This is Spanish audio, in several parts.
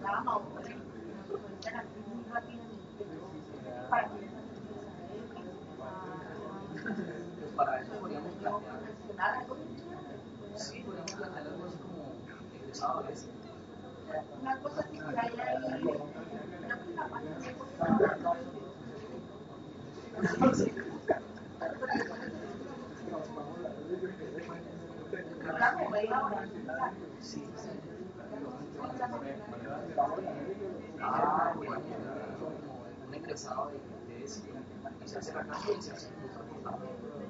programa o por ejemplo, nos cuentan aquí muy rápidamente para que pues para eso podríamos plantear algo. Sí, podríamos plantear algo así como egresadores. Una cosa que hay ahí, creo que la página Sí, sí. Ah, bueno, un egresado de ese y se hace la clase y se hace el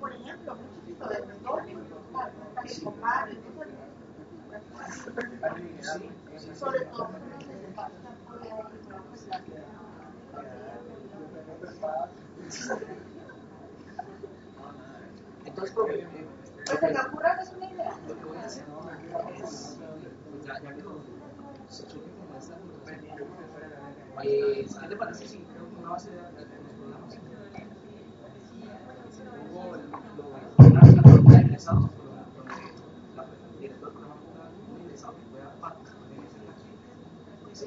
por ejemplo, un chiquito de retorno, que comprar y cosas así. Sobre todo entonces, se me ocurre que es una idea. Lo que voy a hacer es, pues ya que se surge como esta filosofía, ¿qué te parece si creo que una base de datos de los programas? La pregunta de egresados, donde el director del programa ponga un egresado que pueda participar en esa clase. Sí.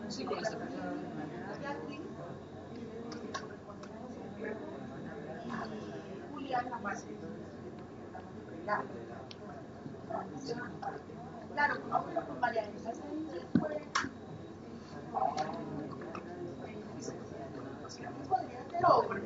Sí, con esta Julián la base. Claro, con María Elisa podría ser hombre.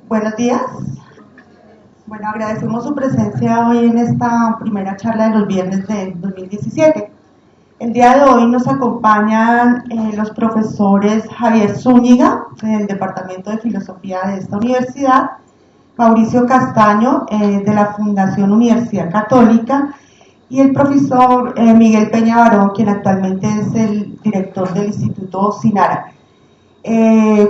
Buenos días. Bueno, agradecemos su presencia hoy en esta primera charla de los viernes de 2017. El día de hoy nos acompañan los profesores Javier Zúñiga, del Departamento de Filosofía de esta universidad, Mauricio Castaño, de la Fundación Universidad Católica, y el profesor Miguel Peña Barón, quien actualmente es el director del Instituto Sinara.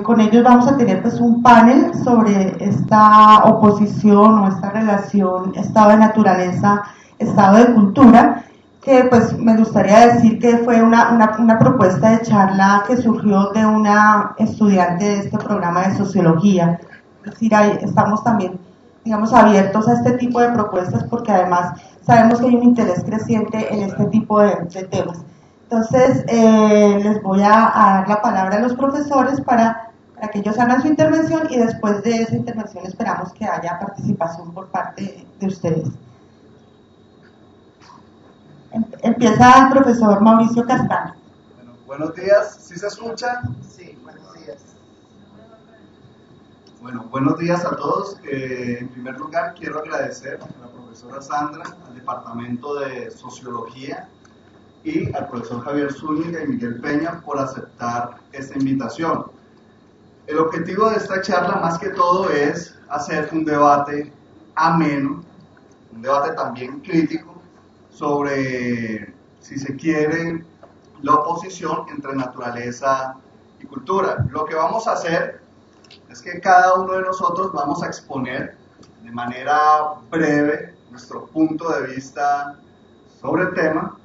Con ellos vamos a tener pues un panel sobre esta oposición o esta relación estado de naturaleza, estado de cultura, que pues me gustaría decir que fue una propuesta de charla que surgió de una estudiante de este programa de sociología. Es decir, estamos también, digamos, abiertos a este tipo de propuestas porque además sabemos que hay un interés creciente en este tipo de temas. Entonces, les voy a dar la palabra a los profesores para que ellos hagan su intervención y después de esa intervención esperamos que haya participación por parte de ustedes. Empieza el profesor Mauricio Castaño. Bueno, buenos días, ¿sí se escucha? Sí, buenos días. Bueno, buenos días a todos. En primer lugar, quiero agradecer a la profesora Sandra, al Departamento de Sociología y al profesor Javier Zúñiga y Miguel Peña por aceptar esta invitación. El objetivo de esta charla, más que todo, es hacer un debate ameno, un debate también crítico, sobre, si se quiere, la oposición entre naturaleza y cultura. Lo que vamos a hacer es que cada uno de nosotros vamos a exponer de manera breve nuestro punto de vista sobre el tema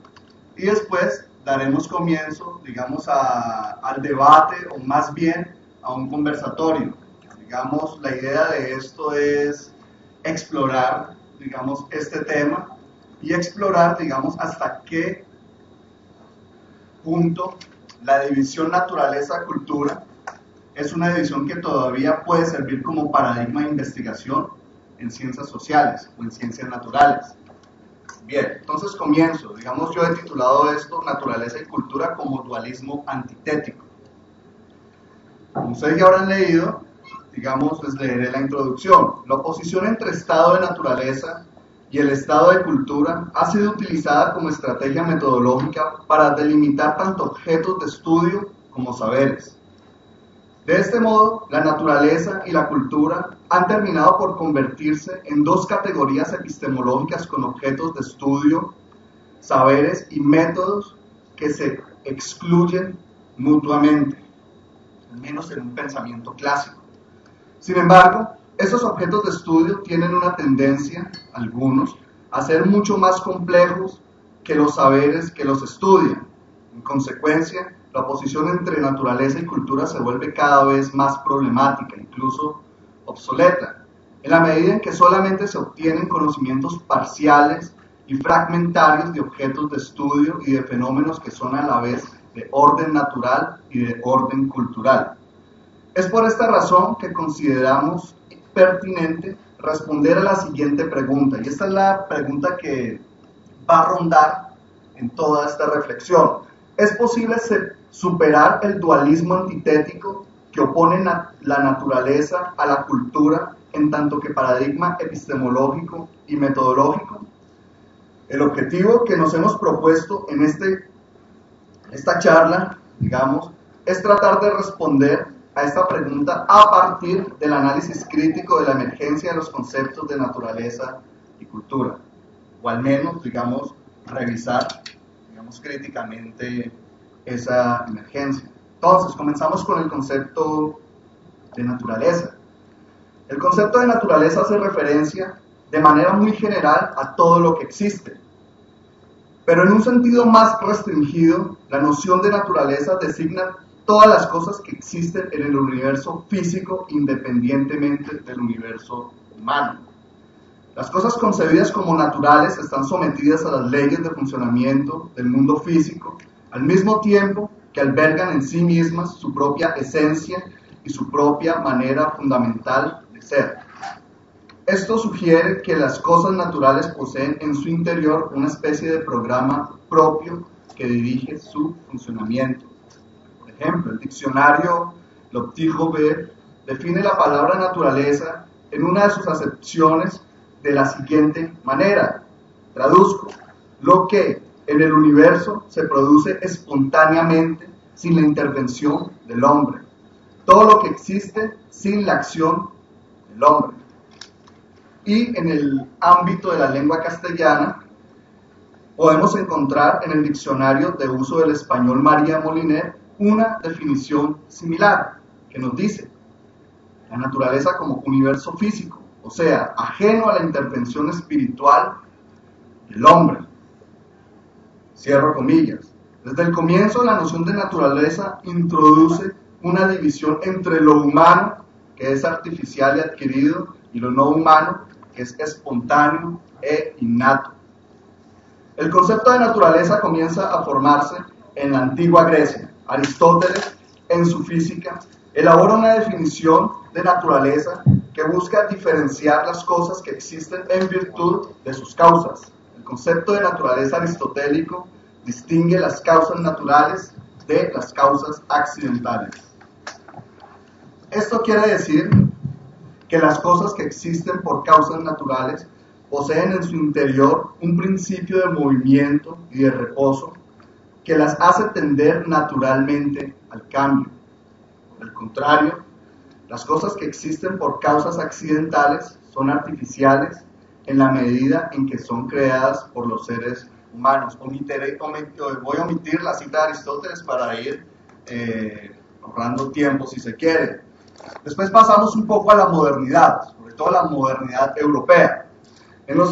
y después daremos comienzo, digamos, al debate o más bien a un conversatorio. Digamos, la idea de esto es explorar, digamos, este tema y explorar, digamos, hasta qué punto la división naturaleza-cultura es una división que todavía puede servir como paradigma de investigación en ciencias sociales o en ciencias naturales. Bien, entonces comienzo. Digamos, yo he titulado esto Naturaleza y Cultura como dualismo antitético. Como ustedes ya habrán leído, digamos, les leeré la introducción. La oposición entre estado de naturaleza y el estado de cultura ha sido utilizada como estrategia metodológica para delimitar tanto objetos de estudio como saberes. De este modo, la naturaleza y la cultura han terminado por convertirse en dos categorías epistemológicas con objetos de estudio, saberes y métodos que se excluyen mutuamente, al menos en un pensamiento clásico. Sin embargo, esos objetos de estudio tienen una tendencia, algunos, a ser mucho más complejos que los saberes que los estudian. En consecuencia, la oposición entre naturaleza y cultura se vuelve cada vez más problemática, incluso obsoleta, en la medida en que solamente se obtienen conocimientos parciales y fragmentarios de objetos de estudio y de fenómenos que son a la vez de orden natural y de orden cultural. Es por esta razón que consideramos pertinente responder a la siguiente pregunta, y esta es la pregunta que va a rondar en toda esta reflexión. ¿Es posible superar el dualismo antitético que opone la naturaleza a la cultura en tanto que paradigma epistemológico y metodológico? El objetivo que nos hemos propuesto en esta charla, digamos, es tratar de responder a esta pregunta a partir del análisis crítico de la emergencia de los conceptos de naturaleza y cultura, o al menos, digamos, revisar, digamos, críticamente esa emergencia. Entonces, comenzamos con el concepto de naturaleza. El concepto de naturaleza hace referencia de manera muy general a todo lo que existe, pero en un sentido más restringido, la noción de naturaleza designa todas las cosas que existen en el universo físico independientemente del universo humano. Las cosas concebidas como naturales están sometidas a las leyes de funcionamiento del mundo físico, al mismo tiempo que albergan en sí mismas su propia esencia y su propia manera fundamental de ser. Esto sugiere que las cosas naturales poseen en su interior una especie de programa propio que dirige su funcionamiento. Por ejemplo, el diccionario Le Petit Robert define la palabra naturaleza en una de sus acepciones de la siguiente manera. Traduzco: lo que en el universo se produce espontáneamente sin la intervención del hombre. Todo lo que existe sin la acción del hombre. Y en el ámbito de la lengua castellana, podemos encontrar en el diccionario de uso del español María Moliner una definición similar que nos dice: la naturaleza como universo físico, o sea, ajeno a la intervención espiritual del hombre. Cierro comillas. Desde el comienzo, la noción de naturaleza introduce una división entre lo humano, que es artificial y adquirido, y lo no humano, que es espontáneo e innato. El concepto de naturaleza comienza a formarse en la antigua Grecia. Aristóteles, en su Física, elabora una definición de naturaleza que busca diferenciar las cosas que existen en virtud de sus causas. El concepto de naturaleza aristotélico distingue las causas naturales de las causas accidentales. Esto quiere decir que las cosas que existen por causas naturales poseen en su interior un principio de movimiento y de reposo que las hace tender naturalmente al cambio. Por el contrario, las cosas que existen por causas accidentales son artificiales en la medida en que son creadas por los seres humanos. Voy a omitir la cita de Aristóteles para ir ahorrando tiempo si se quiere. Después pasamos un poco a la modernidad, sobre todo la modernidad europea. En los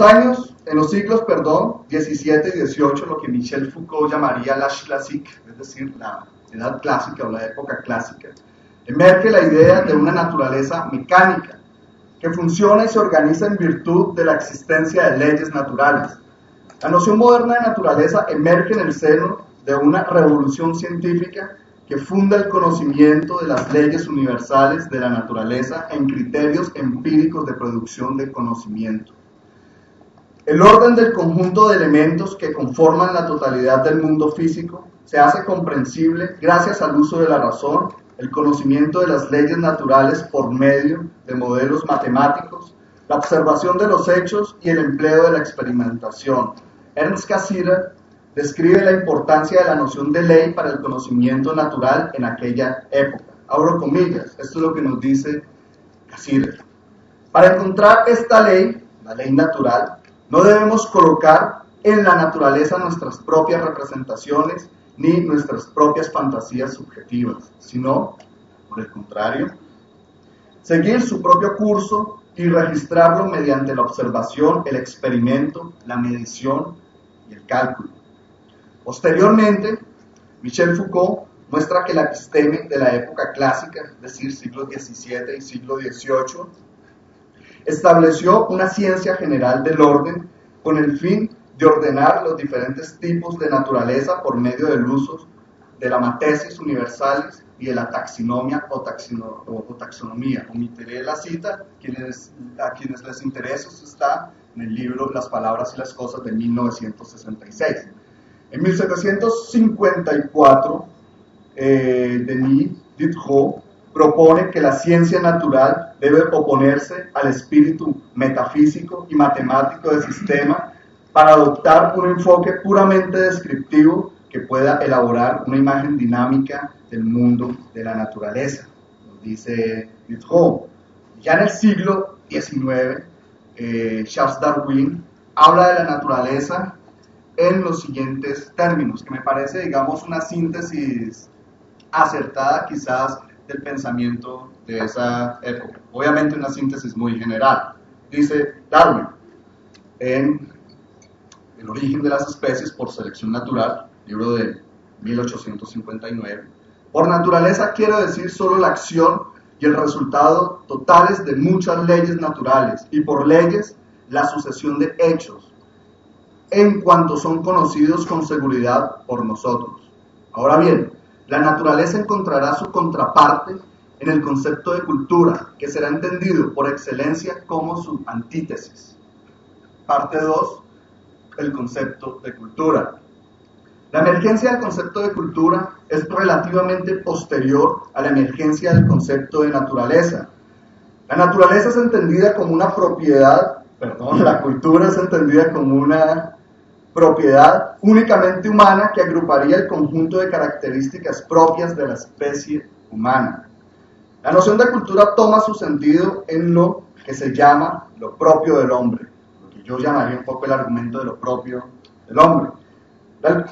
siglos, XVII y XVIII, lo que Michel Foucault llamaría l'âge classique, es decir, la edad clásica o la época clásica, emerge la idea de una naturaleza mecánica que funciona y se organiza en virtud de la existencia de leyes naturales. La noción moderna de naturaleza emerge en el seno de una revolución científica que funda el conocimiento de las leyes universales de la naturaleza en criterios empíricos de producción de conocimiento. El orden del conjunto de elementos que conforman la totalidad del mundo físico se hace comprensible gracias al uso de la razón, el conocimiento de las leyes naturales por medio de modelos matemáticos, la observación de los hechos y el empleo de la experimentación. Ernst Cassirer describe la importancia de la noción de ley para el conocimiento natural en aquella época. Abro comillas, esto es lo que nos dice Cassirer. Para encontrar esta ley, la ley natural, no debemos colocar en la naturaleza nuestras propias representaciones ni nuestras propias fantasías subjetivas, sino, por el contrario, seguir su propio curso y registrarlo mediante la observación, el experimento, la medición y el cálculo. Posteriormente, Michel Foucault muestra que la episteme de la época clásica, es decir, siglo XVII y siglo XVIII, estableció una ciencia general del orden con el fin de ordenar los diferentes tipos de naturaleza por medio del uso de la matesis universalis y de la taxonomía o taxonomía. Omitiré la cita, a quienes les interesa, está en el libro Las palabras y las cosas de 1966. En 1754, Denis Diderot propone que la ciencia natural debe oponerse al espíritu metafísico y matemático del sistema para adoptar un enfoque puramente descriptivo que pueda elaborar una imagen dinámica del mundo de la naturaleza. Nos dice Diderot. Ya en el siglo XIX, Charles Darwin habla de la naturaleza en los siguientes términos, que me parece, digamos, una síntesis acertada quizás del pensamiento de esa época. Obviamente una síntesis muy general. Dice Darwin, en El origen de las especies por selección natural, libro de 1859, por naturaleza quiero decir solo la acción y el resultado totales de muchas leyes naturales, y por leyes la sucesión de hechos, en cuanto son conocidos con seguridad por nosotros. Ahora bien, la naturaleza encontrará su contraparte en el concepto de cultura, que será entendido por excelencia como su antítesis. Parte 2, el concepto de cultura. La emergencia del concepto de cultura es relativamente posterior a la emergencia del concepto de naturaleza. La naturaleza es entendida como una propiedad, la cultura es entendida como una propiedad únicamente humana que agruparía el conjunto de características propias de la especie humana. La noción de cultura toma su sentido en lo que se llama lo propio del hombre, lo que yo llamaría un poco el argumento de lo propio del hombre.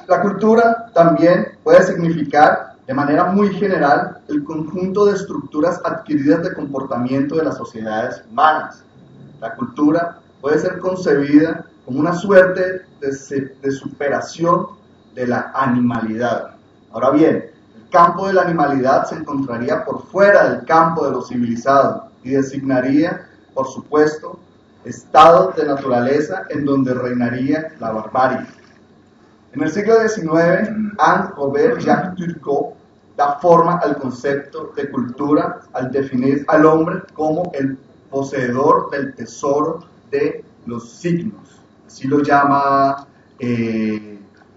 La cultura también puede significar, de manera muy general, el conjunto de estructuras adquiridas de comportamiento de las sociedades humanas. La cultura puede ser concebida como una suerte de superación de la animalidad. Ahora bien, el campo de la animalidad se encontraría por fuera del campo de lo civilizado y designaría, por supuesto, estados de naturaleza en donde reinaría la barbarie. En el siglo XIX, Anne-Robert Jacques Turgot da forma al concepto de cultura al definir al hombre como el poseedor del tesoro de los signos. Así lo llama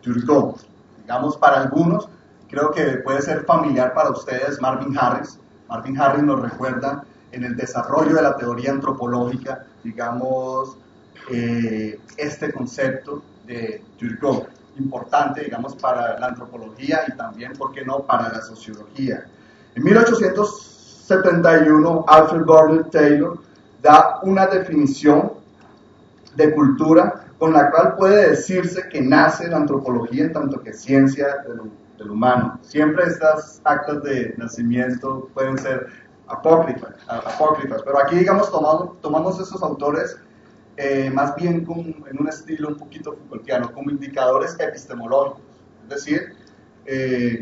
Turgot. Digamos, para algunos, creo que puede ser familiar para ustedes Marvin Harris. Marvin Harris nos recuerda en el desarrollo de la teoría antropológica, digamos, este concepto de Turgot, importante, digamos, para la antropología y también, ¿por qué no?, para la sociología. En 1871, Alfred Burnett Taylor da una definición de cultura con la cual puede decirse que nace la antropología en tanto que ciencia del humano. Siempre estas actas de nacimiento pueden ser apócrifas, pero aquí, digamos, tomamos esos autores más bien en un estilo un poquito Foucaultiano, como indicadores epistemológicos, es decir,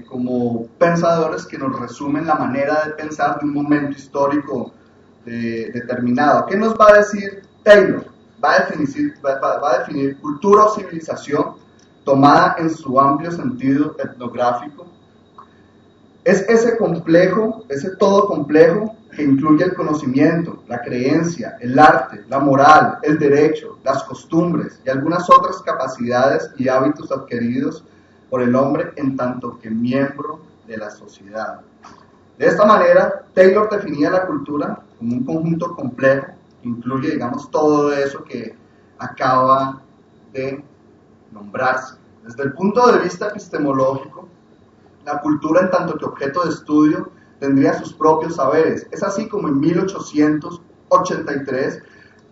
como pensadores que nos resumen la manera de pensar de un momento histórico determinado. ¿Qué nos va a decir Taylor? Va a definir cultura o civilización tomada en su amplio sentido etnográfico. Es ese complejo, ese todo complejo que incluye el conocimiento, la creencia, el arte, la moral, el derecho, las costumbres y algunas otras capacidades y hábitos adquiridos por el hombre en tanto que miembro de la sociedad. De esta manera, Taylor definía la cultura como un conjunto complejo que incluye, digamos, todo eso que acaba de nombrarse. Desde el punto de vista epistemológico, la cultura en tanto que objeto de estudio tendría sus propios saberes. Es así como en 1883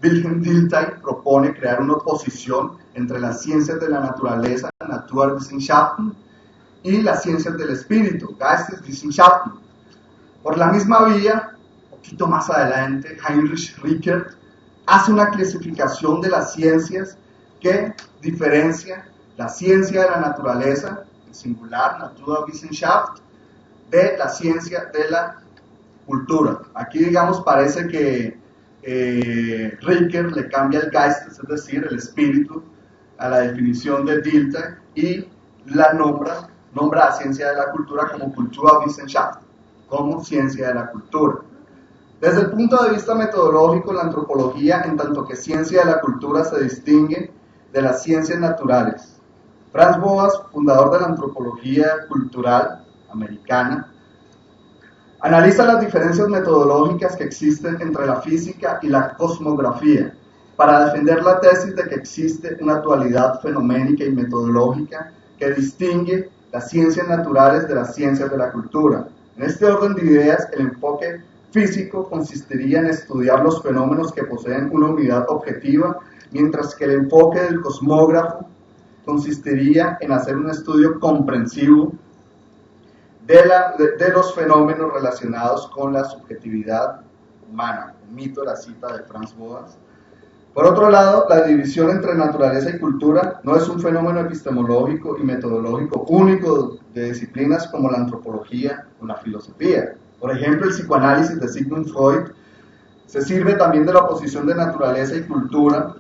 Wilhelm Dilthey propone crear una oposición entre las ciencias de la naturaleza, Naturwissenschaften, y las ciencias del espíritu, Geisteswissenschaften. Por la misma vía, un poquito más adelante, Heinrich Rickert hace una clasificación de las ciencias que diferencia la ciencia de la naturaleza, en singular, Naturwissenschaft, de la ciencia de la cultura. Aquí, digamos, parece que Rickert le cambia el Geist, es decir, el espíritu, a la definición de Dilthey y la nombra a ciencia de la cultura como Kulturwissenschaft, como ciencia de la cultura. Desde el punto de vista metodológico, la antropología, en tanto que ciencia de la cultura, se distingue de las ciencias naturales. Franz Boas, fundador de la antropología cultural americana, analiza las diferencias metodológicas que existen entre la física y la cosmografía para defender la tesis de que existe una dualidad fenoménica y metodológica que distingue las ciencias naturales de las ciencias de la cultura. En este orden de ideas, el enfoque físico consistiría en estudiar los fenómenos que poseen una unidad objetiva, mientras que el enfoque del cosmógrafo consistiría en hacer un estudio comprensivo de los fenómenos relacionados con la subjetividad humana. Omito la cita de Franz Boas. Por otro lado, la división entre naturaleza y cultura no es un fenómeno epistemológico y metodológico único de disciplinas como la antropología o la filosofía. Por ejemplo, el psicoanálisis de Sigmund Freud se sirve también de la oposición de naturaleza y cultura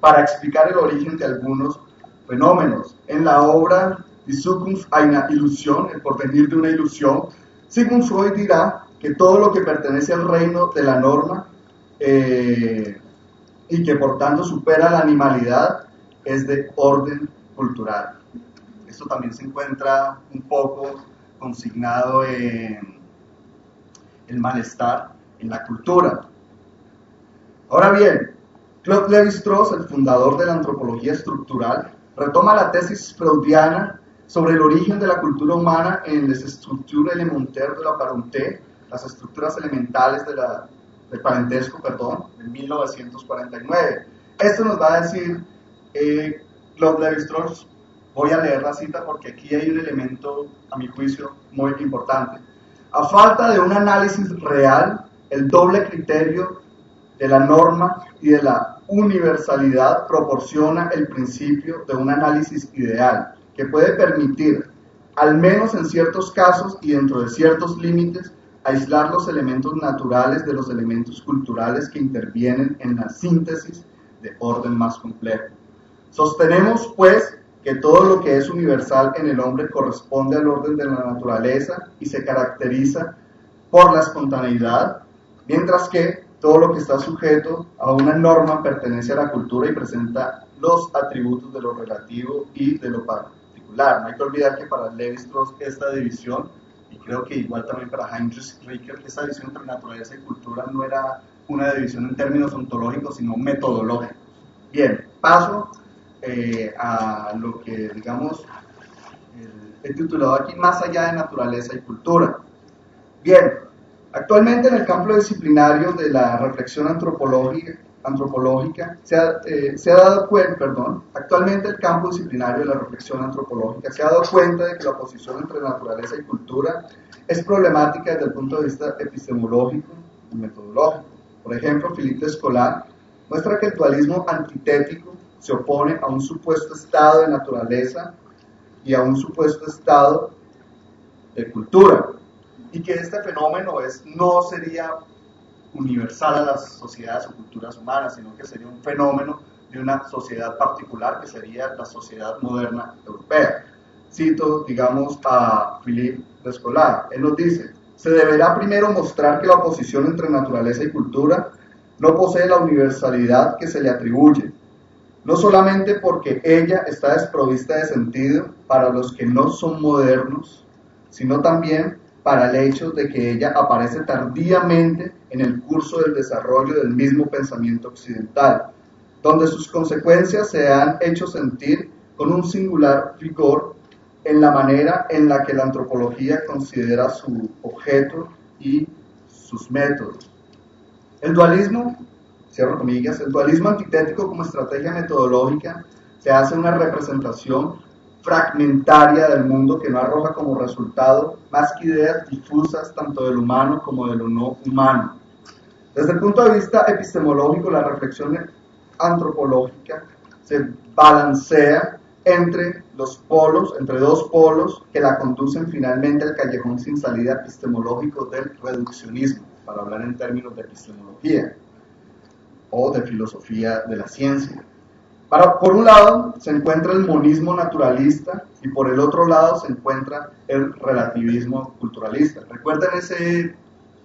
para explicar el origen de algunos fenómenos. En la obra Die Zukunft einer Illusion, el porvenir de una ilusión, Sigmund Freud dirá que todo lo que pertenece al reino de la norma y que por tanto supera la animalidad es de orden cultural. Esto también se encuentra un poco consignado en el malestar en la cultura. Ahora bien, Claude Lévi-Strauss, el fundador de la antropología estructural, retoma la tesis freudiana sobre el origen de la cultura humana en les structures élémentaires de la parenté, las estructuras elementales del parentesco, de 1949. Esto nos va a decir Claude Lévi-Strauss. Voy a leer la cita porque aquí hay un elemento, a mi juicio, muy importante. A falta de un análisis real, el doble criterio de la norma y de la universalidad proporciona el principio de un análisis ideal que puede permitir, al menos en ciertos casos y dentro de ciertos límites, aislar los elementos naturales de los elementos culturales que intervienen en la síntesis de orden más complejo. Sostenemos, pues, que todo lo que es universal en el hombre corresponde al orden de la naturaleza y se caracteriza por la espontaneidad, mientras que todo lo que está sujeto a una norma pertenece a la cultura y presenta los atributos de lo relativo y de lo particular. No hay que olvidar que para Lévi-Strauss esta división, y creo que igual también para Heinrich Rickert, esta división entre naturaleza y cultura no era una división en términos ontológicos, sino metodológicos. Bien, paso a lo que, digamos, he titulado aquí Más allá de naturaleza y cultura. Bien, actualmente en el campo disciplinario de la reflexión antropológica antropológica se ha dado cuenta, actualmente el campo disciplinario de la reflexión antropológica se ha dado cuenta de que la oposición entre naturaleza y cultura es problemática desde el punto de vista epistemológico y metodológico. Por ejemplo, Philippe Descola muestra que el dualismo antitético se opone a un supuesto estado de naturaleza y a un supuesto estado de cultura, y que este fenómeno no sería universal a las sociedades o culturas humanas, sino que sería un fenómeno de una sociedad particular, que sería la sociedad moderna europea. Cito, digamos, a Philippe Descola. Él nos dice: se deberá primero mostrar que la oposición entre naturaleza y cultura no posee la universalidad que se le atribuye, no solamente porque ella está desprovista de sentido para los que no son modernos, sino también para el hecho de que ella aparece tardíamente en el curso del desarrollo del mismo pensamiento occidental, donde sus consecuencias se han hecho sentir con un singular vigor en la manera en la que la antropología considera su objeto y sus métodos. El dualismo, cierro comillas, el dualismo antitético como estrategia metodológica se hace una representación fragmentaria del mundo que no arroja como resultado más que ideas difusas tanto del humano como de lo no humano. Desde el punto de vista epistemológico, la reflexión antropológica se balancea entre dos polos que la conducen finalmente al callejón sin salida epistemológico del reduccionismo, para hablar en términos de epistemología o de filosofía de la ciencia. Por un lado se encuentra el monismo naturalista y por el otro lado se encuentra el relativismo culturalista. Recuerden ese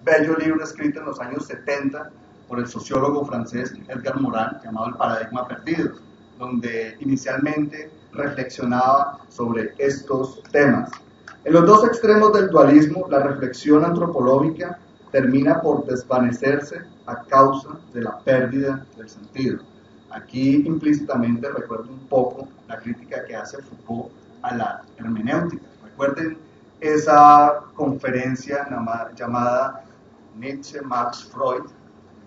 bello libro escrito en los años 70 por el sociólogo francés Edgar Morin, llamado El paradigma perdido, donde inicialmente reflexionaba sobre estos temas. En los dos extremos del dualismo, la reflexión antropológica termina por desvanecerse a causa de la pérdida del sentido. Aquí implícitamente recuerdo un poco la crítica que hace Foucault a la hermenéutica. Recuerden esa conferencia llamada Nietzsche, Marx, Freud,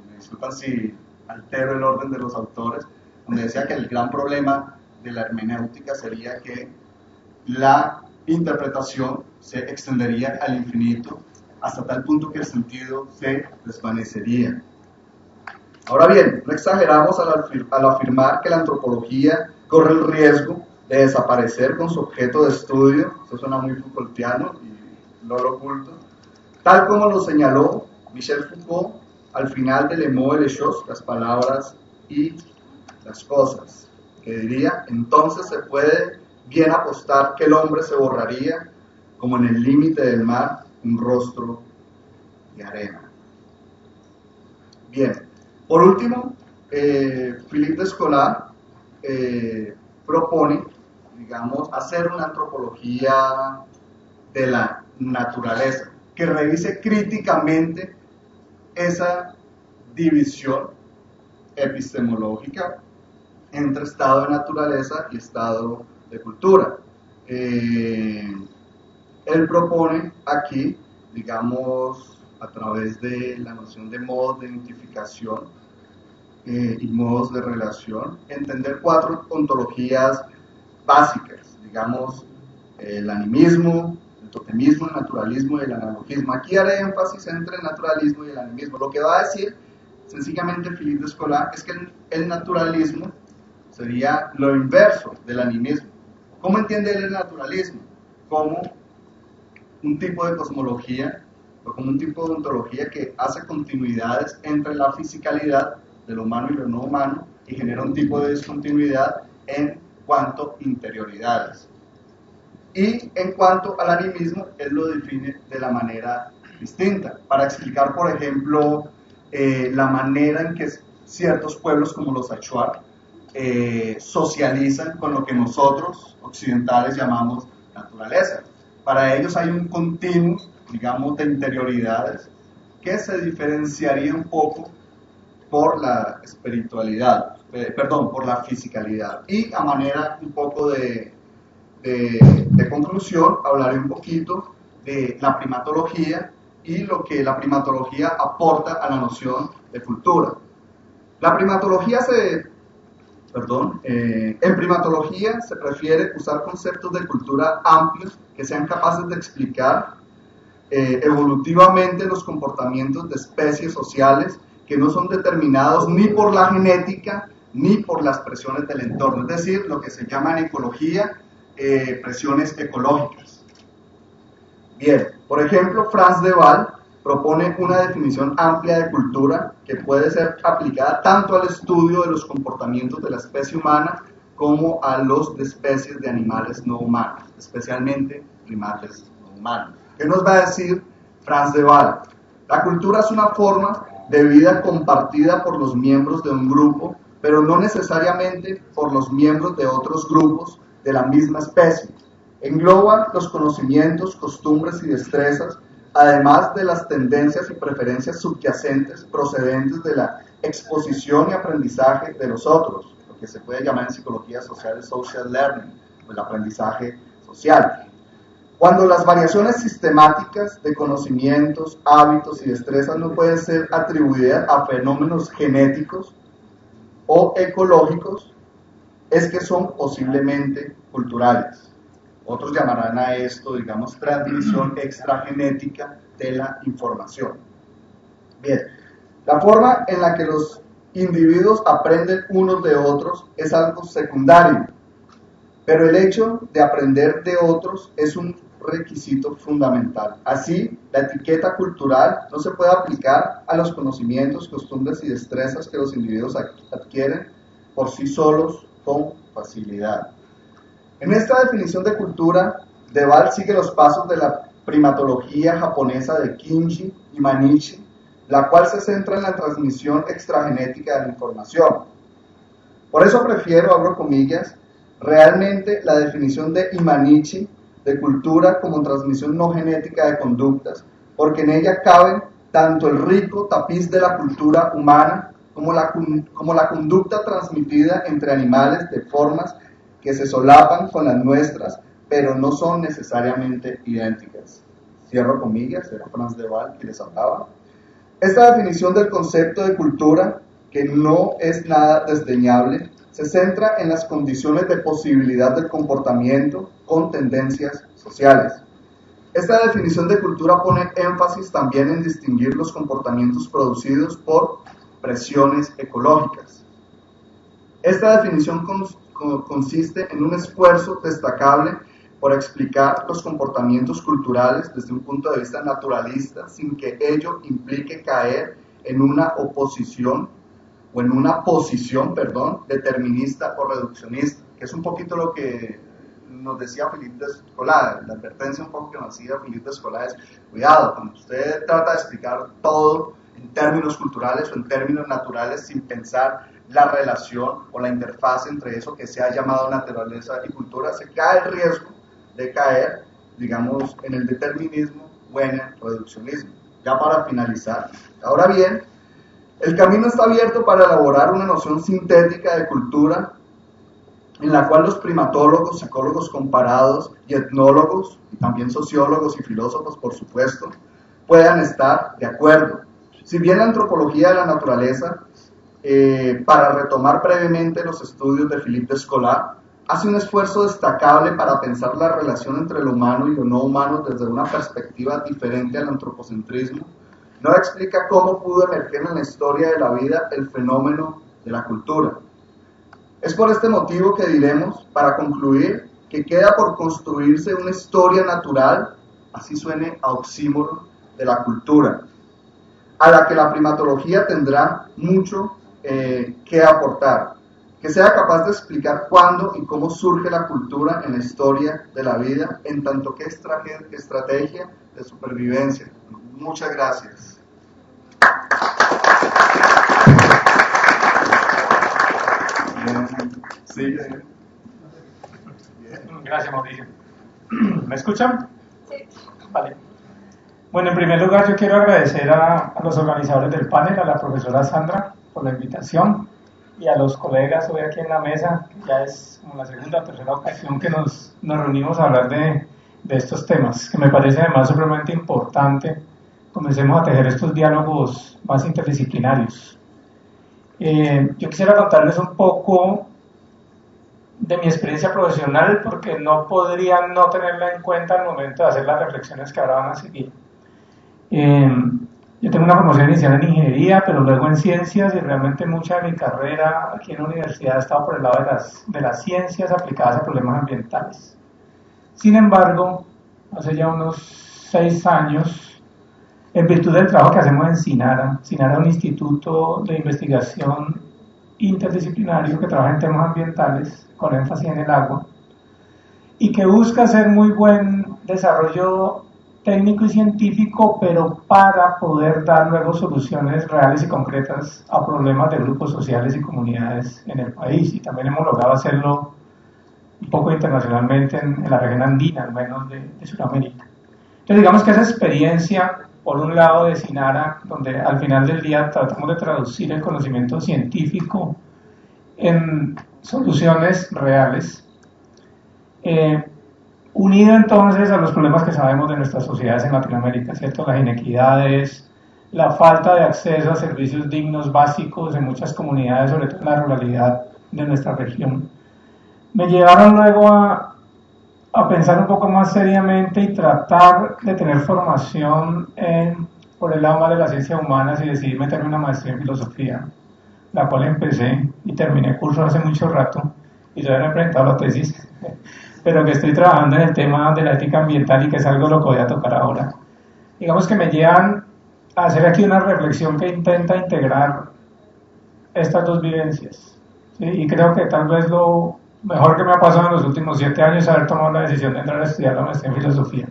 me disculpan si altero el orden de los autores, donde decía que el gran problema de la hermenéutica sería que la interpretación se extendería al infinito hasta tal punto que el sentido se desvanecería. Ahora bien, no exageramos al afirmar que la antropología corre el riesgo de desaparecer con su objeto de estudio, eso suena muy Foucaultiano y no lo oculto, tal como lo señaló Michel Foucault al final de Le mot et les choses, las palabras y las cosas, que diría: entonces se puede bien apostar que el hombre se borraría como en el límite del mar un rostro de arena. Bien. Por último, Philippe Descola propone, digamos, hacer una antropología de la naturaleza, que revise críticamente esa división epistemológica entre estado de naturaleza y estado de cultura. Él propone aquí, digamos, a través de la noción de modos de identificación y modos de relación, entender 4 ontologías básicas, digamos, el animismo, el totemismo, el naturalismo y el analogismo. Aquí haré énfasis entre el naturalismo y el animismo. Lo que va a decir sencillamente Philippe Descola es que el naturalismo sería lo inverso del animismo. ¿Cómo entiende él el naturalismo? Como un tipo de cosmología o como un tipo de ontología que hace continuidades entre la fisicalidad de lo humano y lo no humano y genera un tipo de discontinuidad en cuanto a interioridades. Y en cuanto al animismo, él lo define de la manera distinta, para explicar, por ejemplo, la manera en que ciertos pueblos como los Achuar socializan con lo que nosotros occidentales llamamos naturaleza. Para ellos hay un continuo, digamos, de interioridades que se diferenciaría un poco por la espiritualidad, por la fisicalidad. Y a manera un poco de conclusión, hablaré un poquito de la primatología y lo que la primatología aporta a la noción de cultura. En primatología se prefiere usar conceptos de cultura amplios que sean capaces de explicar evolutivamente los comportamientos de especies sociales que no son determinados ni por la genética ni por las presiones del entorno, es decir, lo que se llama en ecología presiones ecológicas. Bien, por ejemplo, Frans de Waal propone una definición amplia de cultura que puede ser aplicada tanto al estudio de los comportamientos de la especie humana como a los de especies de animales no humanos, especialmente primates no humanos. ¿Qué nos va a decir Frans de Waal? La cultura es una forma de vida compartida por los miembros de un grupo, pero no necesariamente por los miembros de otros grupos de la misma especie. Engloba los conocimientos, costumbres y destrezas, además de las tendencias y preferencias subyacentes procedentes de la exposición y aprendizaje de los otros, lo que se puede llamar en psicología social social learning, o el aprendizaje social. Cuando las variaciones sistemáticas de conocimientos, hábitos y destrezas no pueden ser atribuidas a fenómenos genéticos o ecológicos, es que son posiblemente culturales. Otros llamarán a esto, digamos, transmisión extragenética de la información. Bien, la forma en la que los individuos aprenden unos de otros es algo secundario, pero el hecho de aprender de otros es un requisito fundamental. Así, la etiqueta cultural no se puede aplicar a los conocimientos, costumbres y destrezas que los individuos adquieren por sí solos con facilidad. En esta definición de cultura, de Waal sigue los pasos de la primatología japonesa de Kinji y Manichi, la cual se centra en la transmisión extragenética de la información. Por eso prefiero, abro comillas, realmente la definición de Imanichi de cultura como transmisión no genética de conductas, porque en ella caben tanto el rico tapiz de la cultura humana como la conducta transmitida entre animales de formas que se solapan con las nuestras, pero no son necesariamente idénticas. Cierro comillas, era Frans de Waal que les hablaba. Esta definición del concepto de cultura, que no es nada desdeñable, se centra en las condiciones de posibilidad del comportamiento con tendencias sociales. Esta definición de cultura pone énfasis también en distinguir los comportamientos producidos por presiones ecológicas. Esta definición consiste en un esfuerzo destacable por explicar los comportamientos culturales desde un punto de vista naturalista, sin que ello implique caer en una posición determinista o reduccionista, que es un poquito lo que nos decía Philippe Descola. La advertencia un poco que nos decía Philippe Descola es: cuidado, cuando usted trata de explicar todo en términos culturales o en términos naturales sin pensar la relación o la interfaz entre eso que se ha llamado naturaleza y cultura, se cae el riesgo de caer, digamos, en el determinismo o en el reduccionismo. Ya para finalizar, ahora bien, el camino está abierto para elaborar una noción sintética de cultura en la cual los primatólogos, psicólogos comparados y etnólogos, y también sociólogos y filósofos, por supuesto, puedan estar de acuerdo. Si bien la antropología de la naturaleza, para retomar brevemente los estudios de Philippe Descola, hace un esfuerzo destacable para pensar la relación entre lo humano y lo no humano desde una perspectiva diferente al antropocentrismo, no explica cómo pudo emerger en la historia de la vida el fenómeno de la cultura. Es por este motivo que diremos, para concluir, que queda por construirse una historia natural, así suene a oxímoron, de la cultura, a la que la primatología tendrá mucho que aportar, que sea capaz de explicar cuándo y cómo surge la cultura en la historia de la vida, en tanto que estrategia de supervivencia. Muchas gracias. Sí. Gracias, Mauricio. ¿Me escuchan? Sí. Vale. Bueno, en primer lugar yo quiero agradecer a los organizadores del panel, a la profesora Sandra por la invitación y a los colegas hoy aquí en la mesa, que ya es como la segunda o tercera ocasión que nos reunimos a hablar de estos temas, que me parece además supremamente importante. Comencemos a tejer estos diálogos más interdisciplinarios. Yo quisiera contarles un poco de mi experiencia profesional porque no podría no tenerla en cuenta al momento de hacer las reflexiones que ahora van a seguir. Yo tengo una formación inicial en ingeniería, pero luego en ciencias, y realmente mucha de mi carrera aquí en la universidad ha estado por el lado de las ciencias aplicadas a problemas ambientales. Sin embargo, hace ya unos 6 años, en virtud del trabajo que hacemos en SINARA es un instituto de investigación interdisciplinario que trabaja en temas ambientales, con énfasis en el agua, y que busca hacer muy buen desarrollo técnico y científico, pero para poder dar luego soluciones reales y concretas a problemas de grupos sociales y comunidades en el país. Y también hemos logrado hacerlo un poco internacionalmente en la región andina, al menos de Sudamérica. Entonces digamos que esa experiencia, por un lado de SINARA, donde al final del día tratamos de traducir el conocimiento científico en soluciones reales, unido entonces a los problemas que sabemos de nuestras sociedades en Latinoamérica, ¿cierto? Las inequidades, la falta de acceso a servicios dignos básicos en muchas comunidades, sobre todo en la ruralidad de nuestra región, me llevaron luego a pensar un poco más seriamente y tratar de tener formación por el lado de las ciencias humanas y decidí meterme una maestría en filosofía, la cual empecé y terminé curso hace mucho rato y todavía no he presentado la tesis, pero que estoy trabajando en el tema de la ética ambiental y que es algo de lo que voy a tocar ahora. Digamos que me llevan a hacer aquí una reflexión que intenta integrar estas dos vivencias, ¿sí? Y creo que tal vez lo mejor que me ha pasado en los últimos 7 años es haber tomado la decisión de entrar a estudiar la maestría en filosofía,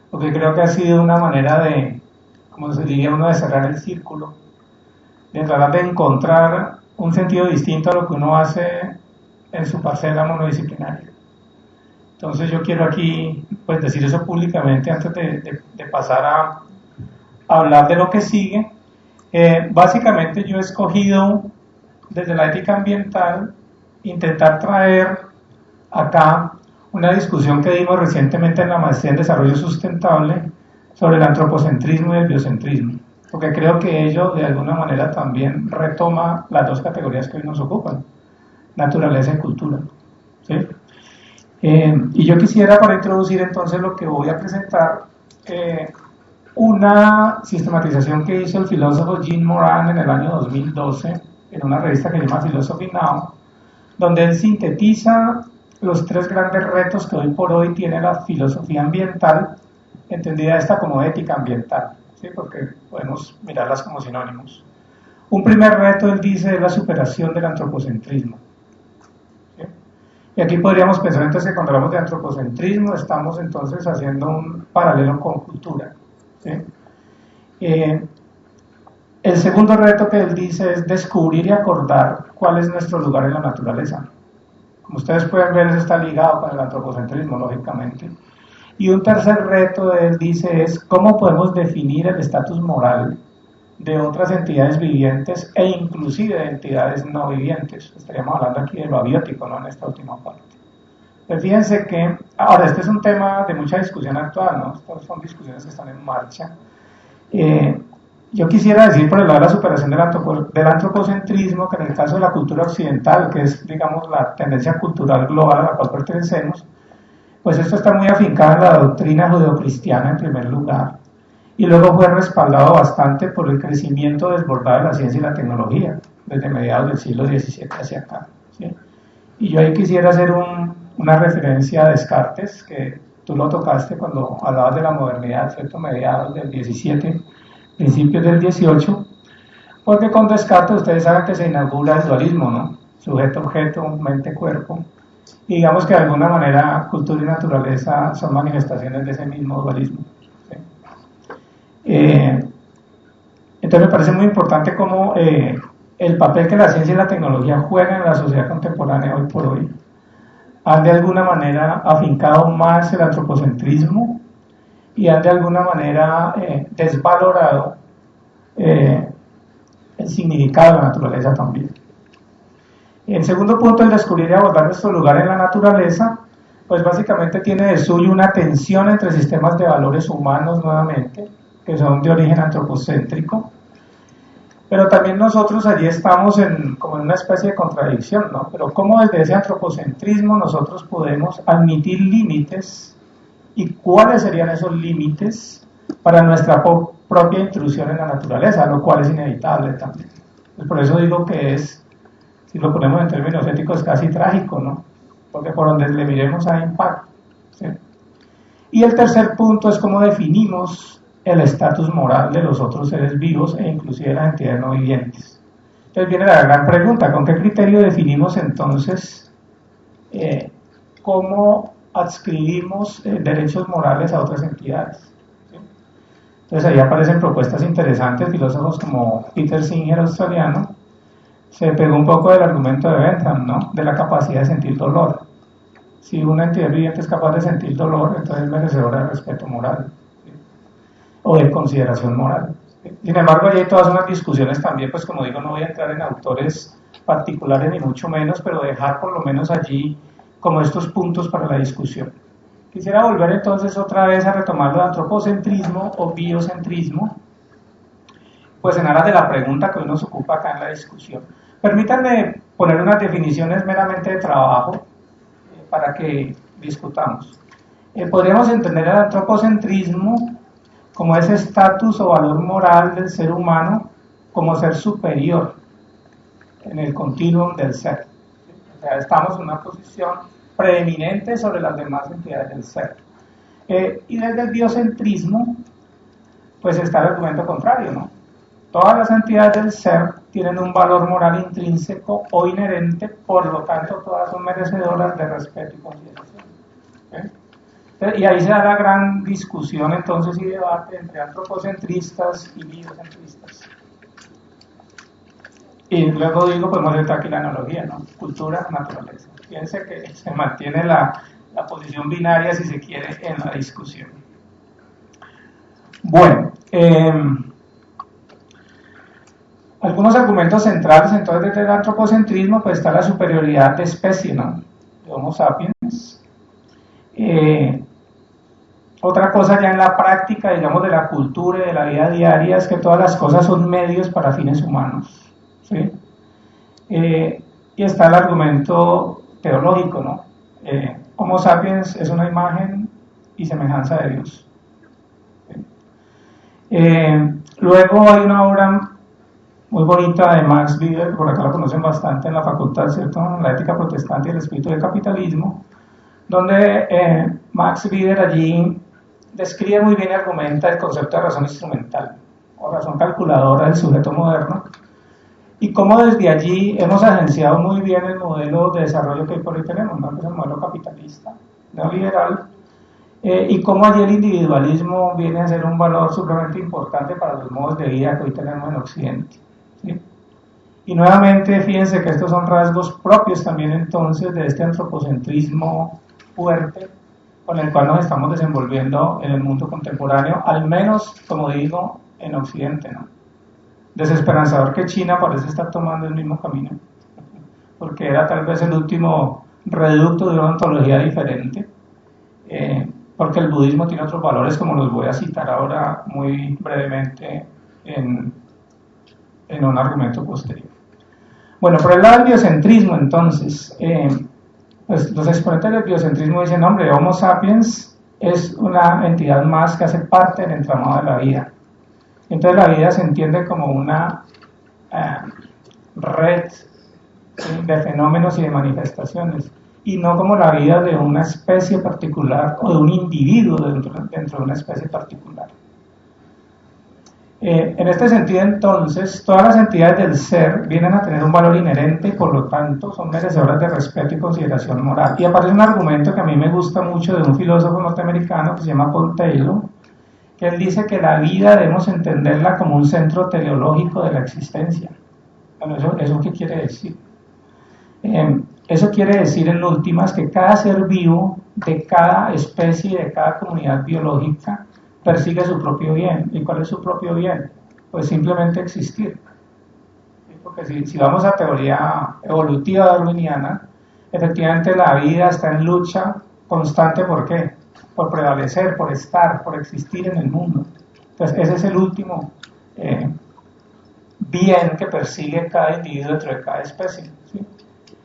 porque creo que ha sido una manera de, como se diría uno, de cerrar el círculo, de tratar de encontrar un sentido distinto a lo que uno hace en su parcela monodisciplinaria. Entonces yo quiero aquí pues decir eso públicamente antes de pasar a hablar de lo que sigue. Básicamente yo he escogido desde la ética ambiental intentar traer acá una discusión que dimos recientemente en la maestría en desarrollo sustentable sobre el antropocentrismo y el biocentrismo, porque creo que ello de alguna manera también retoma las dos categorías que hoy nos ocupan, naturaleza y cultura, ¿sí? Y yo quisiera, para introducir entonces lo que voy a presentar, una sistematización que hizo el filósofo Jean Morin en el año 2012 en una revista que se llama Philosophy Now, donde él sintetiza los 3 grandes retos que hoy por hoy tiene la filosofía ambiental, entendida esta como ética ambiental, ¿sí? Porque podemos mirarlas como sinónimos. Un primer reto, él dice, es la superación del antropocentrismo. Y aquí podríamos pensar entonces que cuando hablamos de antropocentrismo estamos entonces haciendo un paralelo con cultura, ¿sí? El segundo reto que él dice es descubrir y acordar cuál es nuestro lugar en la naturaleza. Como ustedes pueden ver, eso está ligado con el antropocentrismo, lógicamente. Y un tercer reto, él dice, es cómo podemos definir el estatus moral de otras entidades vivientes e inclusive de entidades no vivientes. Estaríamos hablando aquí de lo abiótico, ¿no?, en esta última parte. Pues fíjense que, ahora este es un tema de mucha discusión actual, ¿no? Estas son discusiones que están en marcha. Yo quisiera decir por el lado de la superación del antropocentrismo, que en el caso de la cultura occidental, que es, digamos, la tendencia cultural global a la cual pertenecemos, pues esto está muy afincado en la doctrina judeocristiana en primer lugar, y luego fue respaldado bastante por el crecimiento desbordado de la ciencia y la tecnología, desde mediados del siglo XVII hacia acá, ¿sí? Y yo ahí quisiera hacer una referencia a Descartes, que tú lo tocaste cuando hablabas de la modernidad, ¿cierto?, mediados del XVII, principios del XVIII, porque con Descartes ustedes saben que se inaugura el dualismo, ¿no? Sujeto-objeto, mente-cuerpo, y digamos que de alguna manera cultura y naturaleza son manifestaciones de ese mismo dualismo, ¿sí? Entonces me parece muy importante cómo el papel que la ciencia y la tecnología juegan en la sociedad contemporánea hoy por hoy han de alguna manera afincado más el antropocentrismo y han de alguna manera desvalorado el significado de la naturaleza también. En segundo punto, el descubrir y abordar nuestro lugar en la naturaleza, pues básicamente tiene de suyo una tensión entre sistemas de valores humanos nuevamente, que son de origen antropocéntrico, Pero también nosotros allí estamos como en una especie de contradicción, ¿no? Pero ¿cómo desde ese antropocentrismo nosotros podemos admitir límites y cuáles serían esos límites para nuestra propia intrusión en la naturaleza, lo cual es inevitable también? Pues por eso digo que es, si lo ponemos en términos éticos, casi trágico, ¿no? Porque por donde le miremos hay impacto, ¿sí? Y el tercer punto es cómo definimos el estatus moral de los otros seres vivos e inclusive de las entidades no vivientes. Entonces viene la gran pregunta: ¿con qué criterio definimos entonces cómo adscribimos derechos morales a otras entidades? ¿Sí? Entonces ahí aparecen propuestas interesantes. Filósofos como Peter Singer, australiano, se pegó un poco del argumento de Bentham, ¿no? De la capacidad de sentir dolor. Si una entidad viviente es capaz de sentir dolor, entonces es merecedora de respeto moral, ¿sí? O de consideración moral. Sin embargo, allí hay todas unas discusiones también, pues como digo, no voy a entrar en autores particulares ni mucho menos, pero dejar por lo menos allí como estos puntos para la discusión. Quisiera volver entonces otra vez a retomar lo de antropocentrismo o biocentrismo, pues en aras de la pregunta que hoy nos ocupa acá en la discusión. Permítanme poner unas definiciones meramente de trabajo para que discutamos. Podríamos entender el antropocentrismo como ese estatus o valor moral del ser humano como ser superior en el continuum del ser. O sea, estamos en una posición preeminente sobre las demás entidades del ser. Y desde el biocentrismo, pues está el argumento contrario, ¿no? Todas las entidades del ser tienen un valor moral intrínseco o inherente, por lo tanto todas son merecedoras de respeto y consideración. Y ahí se da la gran discusión entonces y debate entre antropocentristas y biocentristas. Y luego digo, podemos hacer aquí la analogía, ¿no? Cultura, naturaleza. Fíjense que se mantiene la posición binaria, si se quiere, en la discusión. Bueno, algunos argumentos centrales entonces desde el antropocentrismo, pues está la superioridad de especie, ¿no? De Homo sapiens. Otra cosa ya en la práctica, digamos, de la cultura y de la vida diaria, es que todas las cosas son medios para fines humanos, ¿sí? Y está el argumento teológico, ¿no? Homo sapiens es una imagen y semejanza de Dios. Luego hay una obra muy bonita de Max Weber, por acá la conocen bastante en la facultad, ¿cierto? La ética protestante y el espíritu del capitalismo, donde Max Weber allí describe muy bien y argumenta el concepto de razón instrumental o razón calculadora del sujeto moderno, y cómo desde allí hemos agenciado muy bien el modelo de desarrollo que hoy por hoy tenemos, ¿no? Que es el modelo capitalista, neoliberal, y cómo allí el individualismo viene a ser un valor supremamente importante para los modos de vida que hoy tenemos en Occidente, ¿sí? Y nuevamente fíjense que estos son rasgos propios también entonces de este antropocentrismo fuerte con el cual nos estamos desenvolviendo en el mundo contemporáneo, al menos, como digo, en Occidente, ¿no? Desesperanzador que China parece estar tomando el mismo camino, porque era tal vez el último reducto de una ontología diferente, porque el budismo tiene otros valores, como los voy a citar ahora muy brevemente en un argumento posterior. Bueno, por el lado del biocentrismo, entonces, pues los exponentes del biocentrismo dicen, hombre, Homo sapiens es una entidad más que hace parte del entramado de la vida. Entonces la vida se entiende como una red de fenómenos y de manifestaciones, y no como la vida de una especie particular o de un individuo dentro de una especie particular. En este sentido, entonces, todas las entidades del ser vienen a tener un valor inherente y por lo tanto son merecedoras de respeto y consideración moral. Y aparece un argumento que a mí me gusta mucho de un filósofo norteamericano que se llama Paul Taylor, que él dice que la vida debemos entenderla como un centro teleológico de la existencia. Bueno, ¿eso qué quiere decir? Eso quiere decir en últimas que cada ser vivo de cada especie y de cada comunidad biológica persigue su propio bien. ¿Y cuál es su propio bien? Pues simplemente existir. Porque si vamos a teoría evolutiva darwiniana, efectivamente la vida está en lucha constante. ¿Por qué? Por prevalecer, por estar, por existir en el mundo. Entonces ese es el último bien que persigue cada individuo dentro de cada especie, ¿sí?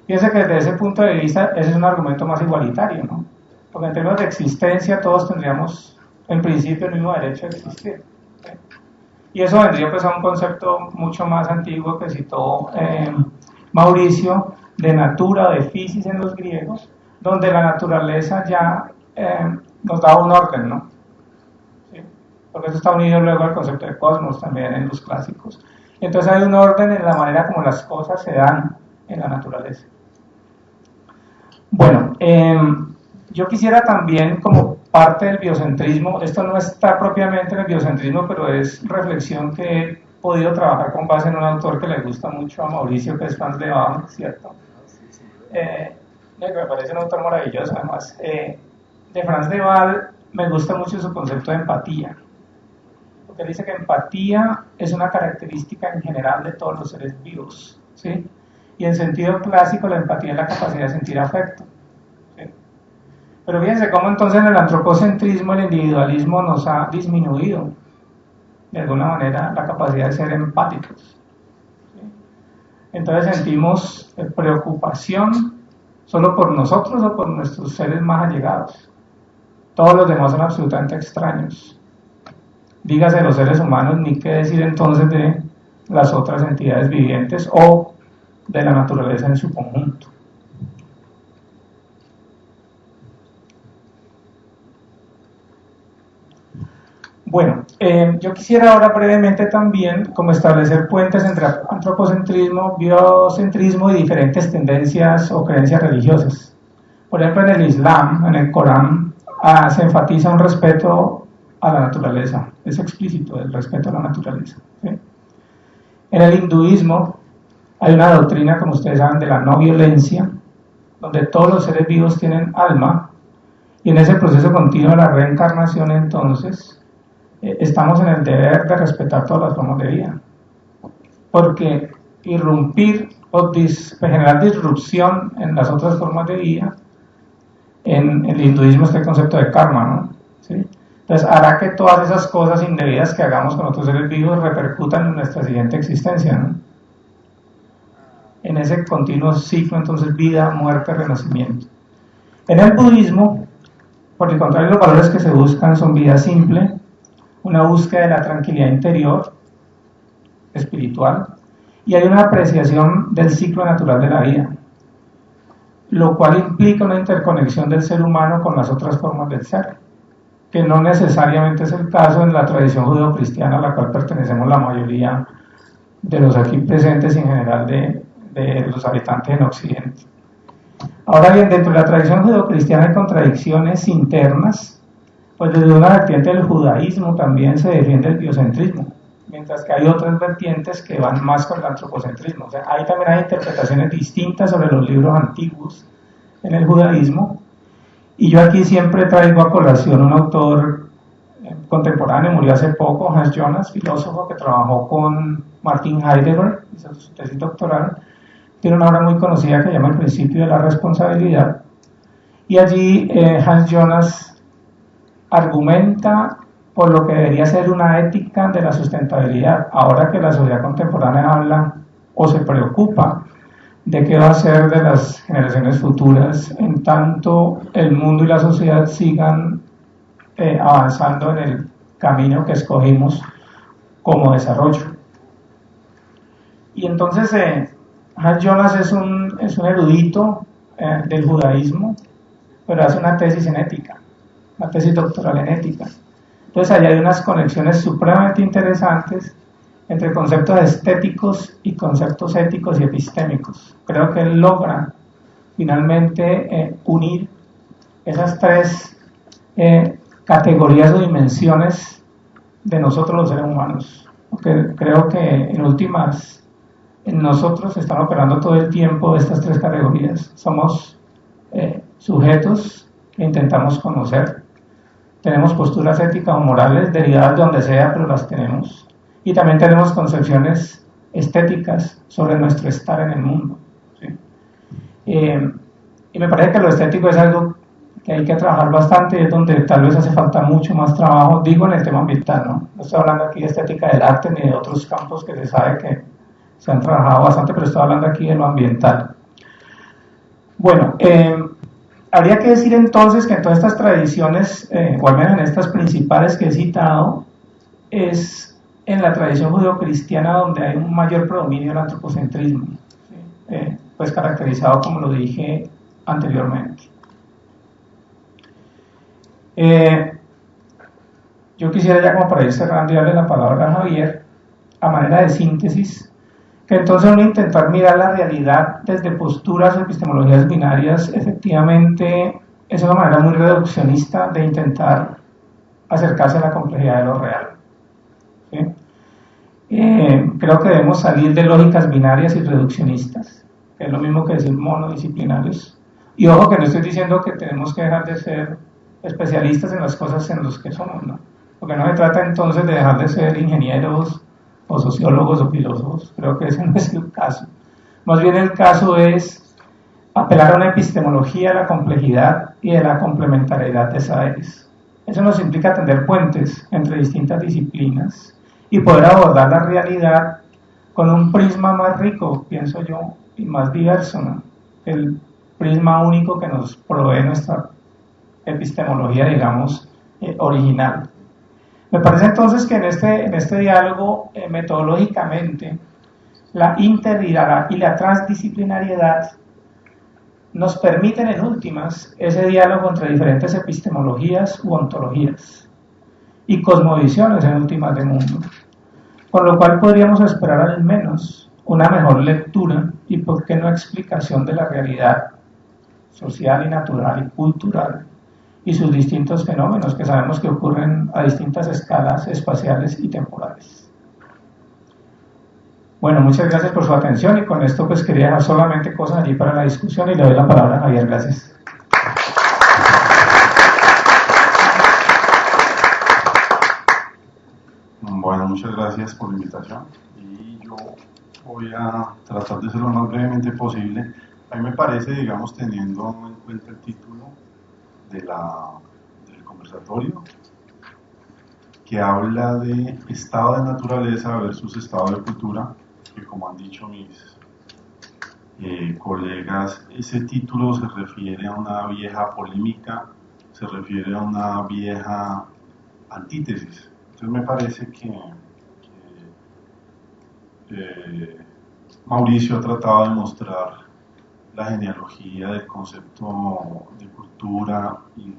Fíjense que desde ese punto de vista ese es un argumento más igualitario, ¿no? Porque en términos de existencia todos tendríamos en principio el mismo derecho a existir, ¿sí? Y eso vendría pues a un concepto mucho más antiguo que citó Mauricio, de natura, de physis en los griegos, donde la naturaleza ya nos da un orden, ¿no? ¿Sí? Porque eso está unido luego al concepto de cosmos también en los clásicos. Entonces hay un orden en la manera como las cosas se dan en la naturaleza. Bueno, yo quisiera también, como parte del biocentrismo, esto no está propiamente en el biocentrismo, pero es reflexión que he podido trabajar con base en un autor que le gusta mucho a Mauricio, que es Franz de Waal, ¿cierto? Que me parece un autor maravilloso, además. De Franz de Waal me gusta mucho su concepto de empatía, porque él dice que empatía es una característica en general de todos los seres vivos, ¿sí? Y en sentido clásico la empatía es la capacidad de sentir afecto, ¿sí? Pero fíjense cómo entonces en el antropocentrismo el individualismo nos ha disminuido de alguna manera la capacidad de ser empáticos, ¿sí? Entonces sentimos preocupación solo por nosotros o por nuestros seres más allegados. Todos los demás son absolutamente extraños. Dígase los seres humanos, ni qué decir entonces de las otras entidades vivientes o de la naturaleza en su conjunto. Bueno, yo quisiera ahora brevemente también como establecer puentes entre antropocentrismo, biocentrismo y diferentes tendencias o creencias religiosas. Por ejemplo, en el Islam, en el Corán, se enfatiza un respeto a la naturaleza, es explícito el respeto a la naturaleza, ¿sí? En el hinduismo hay una doctrina, como ustedes saben, de la no violencia, donde todos los seres vivos tienen alma, y en ese proceso continuo de la reencarnación entonces estamos en el deber de respetar todas las formas de vida, porque irrumpir o generar disrupción en las otras formas de vida, en el hinduismo está el concepto de karma, ¿no? ¿Sí? Entonces hará que todas esas cosas indebidas que hagamos con otros seres vivos repercutan en nuestra siguiente existencia, ¿no? En ese continuo ciclo entonces vida, muerte, renacimiento. En el budismo, por el contrario, los valores que se buscan son vida simple, una búsqueda de la tranquilidad interior, espiritual, y hay una apreciación del ciclo natural de la vida, lo cual implica una interconexión del ser humano con las otras formas del ser, que no necesariamente es el caso en la tradición judeocristiana a la cual pertenecemos la mayoría de los aquí presentes y en general de los habitantes en Occidente. Ahora bien, dentro de la tradición judeocristiana hay contradicciones internas, pues desde una vertiente del judaísmo también se defiende el biocentrismo, mientras que hay otras vertientes que van más con el antropocentrismo. O sea, ahí también hay interpretaciones distintas sobre los libros antiguos en el judaísmo, y yo aquí siempre traigo a colación un autor contemporáneo, murió hace poco, Hans Jonas, filósofo que trabajó con Martin Heidegger, hizo su tesis doctoral, tiene una obra muy conocida que se llama El principio de la responsabilidad, y allí Hans Jonas argumenta por lo que debería ser una ética de la sustentabilidad, ahora que la sociedad contemporánea habla o se preocupa de qué va a ser de las generaciones futuras, en tanto el mundo y la sociedad sigan avanzando en el camino que escogimos como desarrollo. Y entonces Hans Jonas es un erudito del judaísmo, pero hace una tesis en ética, una tesis doctoral en ética. Entonces allá hay unas conexiones supremamente interesantes entre conceptos estéticos y conceptos éticos y epistémicos. Creo que él logra finalmente unir esas tres categorías o dimensiones de nosotros los seres humanos. Porque creo que en últimas, en nosotros están operando todo el tiempo estas tres categorías. Somos sujetos que intentamos conocer, tenemos posturas éticas o morales derivadas de donde sea, pero las tenemos. Y también tenemos concepciones estéticas sobre nuestro estar en el mundo, ¿sí? Y me parece que lo estético es algo que hay que trabajar bastante, es donde tal vez hace falta mucho más trabajo, digo en el tema ambiental, ¿no? No estoy hablando aquí de estética del arte ni de otros campos que se sabe que se han trabajado bastante, pero estoy hablando aquí de lo ambiental. Bueno, habría que decir entonces que en todas estas tradiciones, o al menos en estas principales que he citado, es en la tradición judeocristiana donde hay un mayor predominio del antropocentrismo, ¿sí? Pues caracterizado como lo dije anteriormente. Yo quisiera ya como para ir cerrando y darle la palabra a Javier, a manera de síntesis, que entonces uno intentar mirar la realidad desde posturas o epistemologías binarias, efectivamente es una manera muy reduccionista de intentar acercarse a la complejidad de lo real. ¿Sí? Creo que debemos salir de lógicas binarias y reduccionistas, que es lo mismo que decir monodisciplinarios. Y ojo que no estoy diciendo que tenemos que dejar de ser especialistas en las cosas en las que somos, ¿no? Porque no se trata entonces de dejar de ser ingenieros o sociólogos o filósofos, creo que ese no es el caso. Más bien el caso es apelar a una epistemología de la complejidad y de la complementariedad de saberes. Eso nos implica tender puentes entre distintas disciplinas y poder abordar la realidad con un prisma más rico, pienso yo, y más diverso, ¿no? El prisma único que nos provee nuestra epistemología, digamos, original. Me parece entonces que en este diálogo, metodológicamente, la integridad y la transdisciplinariedad nos permiten en últimas ese diálogo entre diferentes epistemologías u ontologías y cosmovisiones en últimas de mundo, con lo cual podríamos esperar al menos una mejor lectura y por qué no explicación de la realidad social y natural y cultural y sus distintos fenómenos que sabemos que ocurren a distintas escalas espaciales y temporales. Bueno, muchas gracias por su atención y con esto pues quería dejar solamente cosas allí para la discusión y le doy la palabra a Javier. Gracias. Bueno, muchas gracias por la invitación y yo voy a tratar de ser lo más brevemente posible. A mí me parece, digamos, teniendo en cuenta el título del conversatorio, que habla de estado de naturaleza versus estado de cultura, que como han dicho mis colegas, ese título se refiere a una vieja polémica, se refiere a una vieja antítesis. Entonces me parece que Mauricio ha tratado de mostrar la genealogía del concepto de cultura y de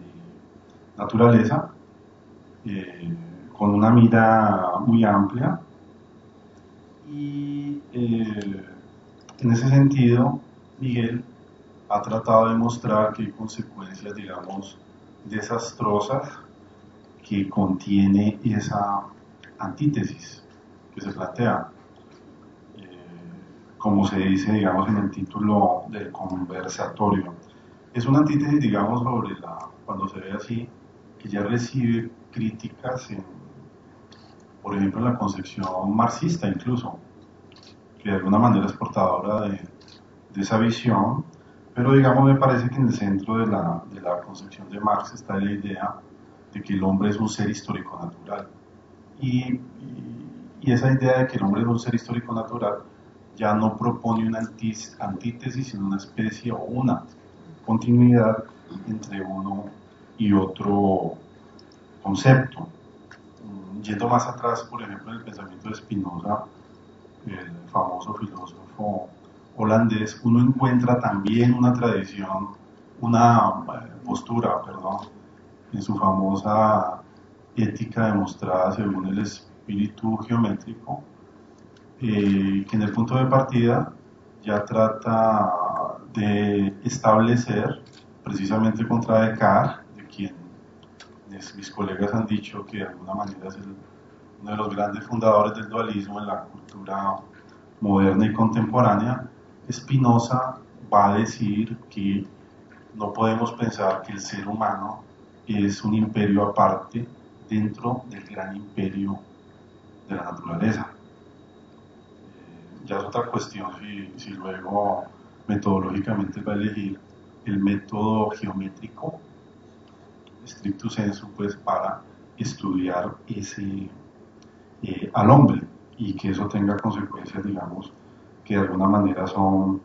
naturaleza con una mira muy amplia y en ese sentido Miguel ha tratado de mostrar que hay consecuencias, digamos, desastrosas que contiene esa antítesis que se plantea. Como se dice, digamos, en el título del conversatorio. Es una antítesis, digamos, cuando se ve así, que ya recibe críticas, por ejemplo, en la concepción marxista incluso, que de alguna manera es portadora de esa visión, pero digamos, me parece que en el centro de la concepción de Marx está la idea de que el hombre es un ser histórico natural. Y esa idea de que el hombre es un ser histórico natural ya no propone una antítesis, sino una especie o una continuidad entre uno y otro concepto. Yendo más atrás, por ejemplo, en el pensamiento de Spinoza, el famoso filósofo holandés, uno encuentra también una tradición, una postura, en su famosa ética demostrada según el espíritu geométrico, que en el punto de partida ya trata de establecer, precisamente contra Descartes, de quien mis colegas han dicho que de alguna manera es uno de los grandes fundadores del dualismo en la cultura moderna y contemporánea. Spinoza va a decir que no podemos pensar que el ser humano es un imperio aparte dentro del gran imperio de la naturaleza. Ya es otra cuestión si luego metodológicamente va a elegir el método geométrico stricto sensu, pues, para estudiar al hombre y que eso tenga consecuencias, digamos, que de alguna manera son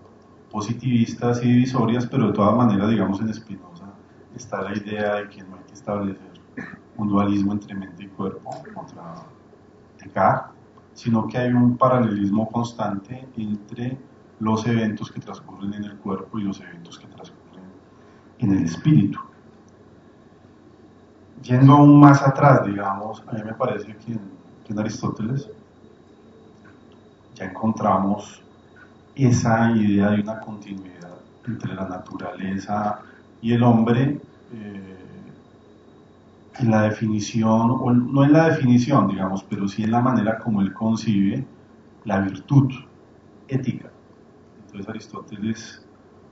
positivistas y divisorias, pero de todas maneras, digamos, en Spinoza está la idea de que no hay que establecer un dualismo entre mente y cuerpo contra Descartes, sino que hay un paralelismo constante entre los eventos que transcurren en el cuerpo y los eventos que transcurren en el espíritu. Yendo aún más atrás, digamos, a mí me parece que en Aristóteles ya encontramos esa idea de una continuidad entre la naturaleza y el hombre, en la definición, o no en la definición, digamos, pero sí en la manera como él concibe la virtud ética. Entonces Aristóteles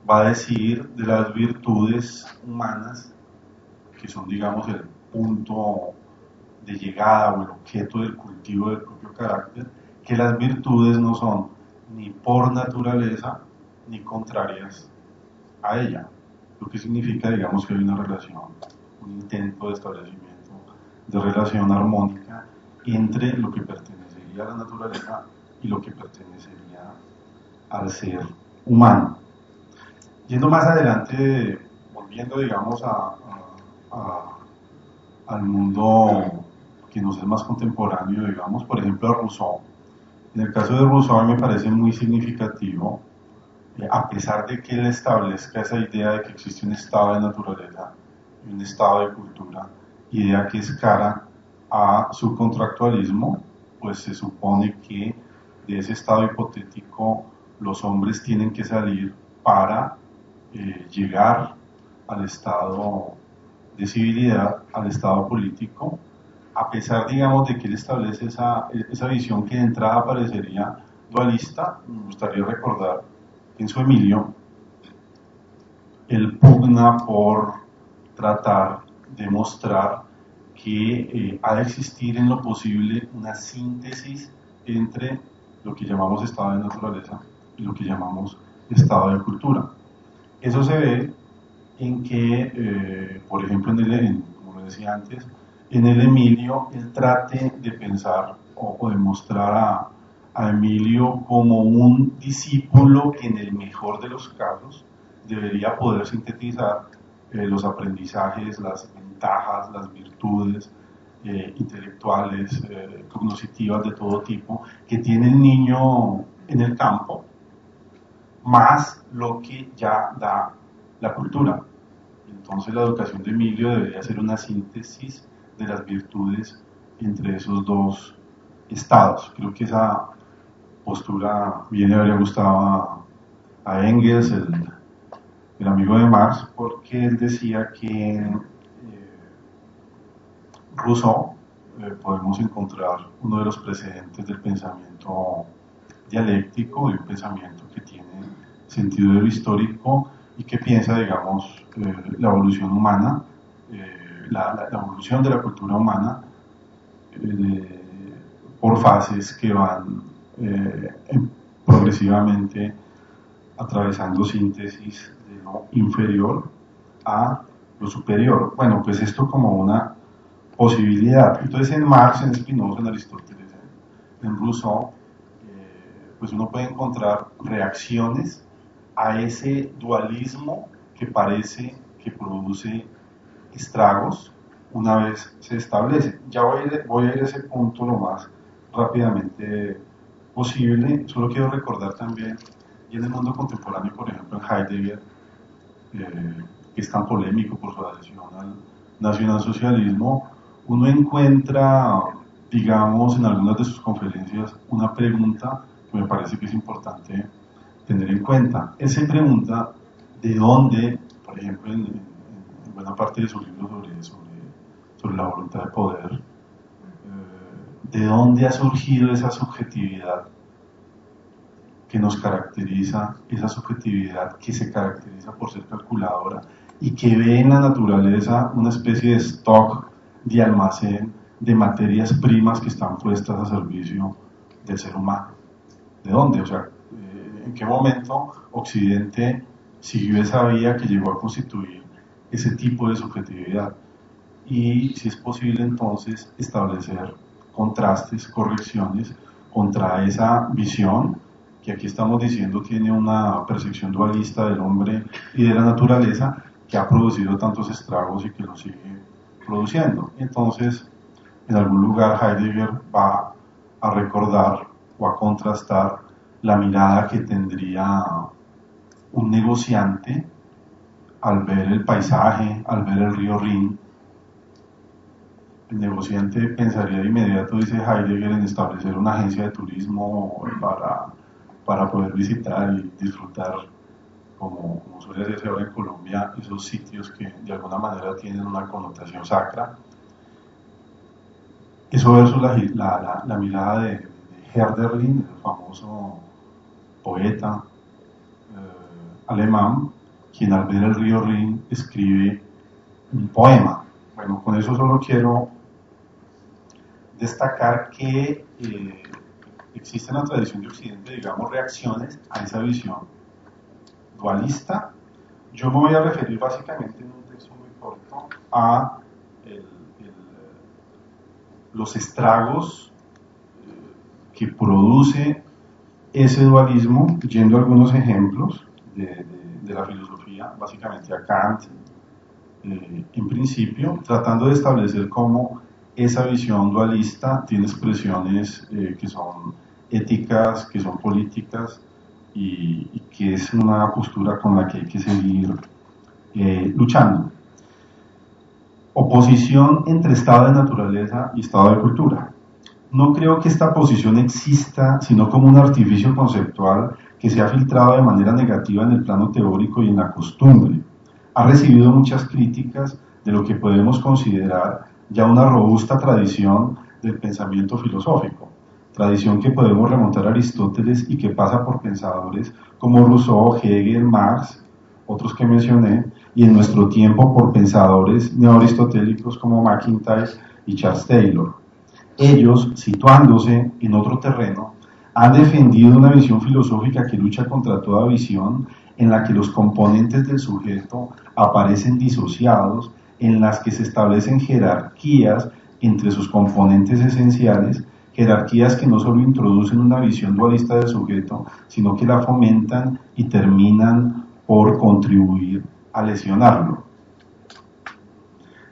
va a decir de las virtudes humanas, que son, digamos, el punto de llegada o el objeto del cultivo del propio carácter, que las virtudes no son ni por naturaleza ni contrarias a ella, lo que significa, digamos, que hay una relación, un intento de establecimiento de relación armónica entre lo que pertenecería a la naturaleza y lo que pertenecería al ser humano. Yendo más adelante, volviendo, digamos, al mundo que nos es más contemporáneo, digamos, por ejemplo, a Rousseau. En el caso de Rousseau, a mí me parece muy significativo, a pesar de que él establezca esa idea de que existe un estado de naturaleza y un estado de cultura, idea que es cara a su contractualismo, pues se supone que de ese estado hipotético los hombres tienen que salir para llegar al estado de civilidad, al estado político, a pesar, digamos, de que él establece esa visión que de entrada parecería dualista. Me gustaría recordar que en su Emilio él pugna por tratar de mostrar que ha de existir en lo posible una síntesis entre lo que llamamos estado de naturaleza y lo que llamamos estado de cultura. Eso se ve en que, por ejemplo, como lo decía antes, en el Emilio él trate de pensar o de mostrar a Emilio como un discípulo que en el mejor de los casos debería poder sintetizar los aprendizajes, las ventajas, las virtudes intelectuales, cognitivas de todo tipo que tiene el niño en el campo, más lo que ya da la cultura. Entonces la educación de Emilio debería ser una síntesis de las virtudes entre esos dos estados. Creo que esa postura bien le habría gustado a Engels, el amigo de Marx, porque él decía que Rousseau podemos encontrar uno de los precedentes del pensamiento dialéctico, de un pensamiento que tiene sentido de lo histórico y que piensa, digamos, la evolución humana, la evolución de la cultura humana por fases que van progresivamente atravesando síntesis de lo inferior a lo superior. Bueno, pues esto como una posibilidad. Entonces en Marx, en Spinoza, en Aristóteles, en Rousseau, pues uno puede encontrar reacciones a ese dualismo que parece que produce estragos una vez se establece. Ya voy a ir a ese punto lo más rápidamente posible. Solo quiero recordar también, y en el mundo contemporáneo, por ejemplo, en Heidegger, que es tan polémico por su adhesión al nacionalsocialismo, uno encuentra, digamos, en algunas de sus conferencias, una pregunta que me parece que es importante tener en cuenta. Él se pregunta de dónde, por ejemplo, en buena parte de su libro sobre la voluntad de poder, de dónde ha surgido esa subjetividad que nos caracteriza, esa subjetividad que se caracteriza por ser calculadora y que ve en la naturaleza una especie de stock, de almacén de materias primas que están puestas a servicio del ser humano. ¿De dónde? O sea, ¿en qué momento Occidente siguió esa vía que llegó a constituir ese tipo de subjetividad? Y si es posible entonces establecer contrastes, correcciones contra esa visión que aquí estamos diciendo tiene una percepción dualista del hombre y de la naturaleza que ha producido tantos estragos y que lo sigue produciendo. Entonces, en algún lugar Heidegger va a recordar o a contrastar la mirada que tendría un negociante al ver el paisaje, al ver el río Rin. El negociante pensaría de inmediato, dice Heidegger, en establecer una agencia de turismo para poder visitar y disfrutar, como suele hacerse ahora en Colombia, esos sitios que de alguna manera tienen una connotación sacra. Eso versus la mirada de Hölderlin, el famoso poeta alemán, quien al ver el río Rin escribe un poema. Bueno, con eso solo quiero destacar que existe en la tradición de Occidente, digamos, reacciones a esa visión dualista. Yo me voy a referir básicamente en un texto muy corto a los estragos que produce ese dualismo, yendo a algunos ejemplos de la filosofía, básicamente a Kant, en principio, tratando de establecer cómo esa visión dualista tiene expresiones que son éticas, que son políticas, y que es una postura con la que hay que seguir luchando. Oposición entre estado de naturaleza y estado de cultura. No creo que esta posición exista, sino como un artificio conceptual que se ha filtrado de manera negativa en el plano teórico y en la costumbre. Ha recibido muchas críticas de lo que podemos considerar ya una robusta tradición del pensamiento filosófico, tradición que podemos remontar a Aristóteles y que pasa por pensadores como Rousseau, Hegel, Marx, otros que mencioné, y en nuestro tiempo por pensadores neoaristotélicos como McIntyre y Charles Taylor. Ellos, situándose en otro terreno, han defendido una visión filosófica que lucha contra toda visión en la que los componentes del sujeto aparecen disociados, en las que se establecen jerarquías entre sus componentes esenciales, jerarquías que no solo introducen una visión dualista del sujeto, sino que la fomentan y terminan por contribuir a lesionarlo.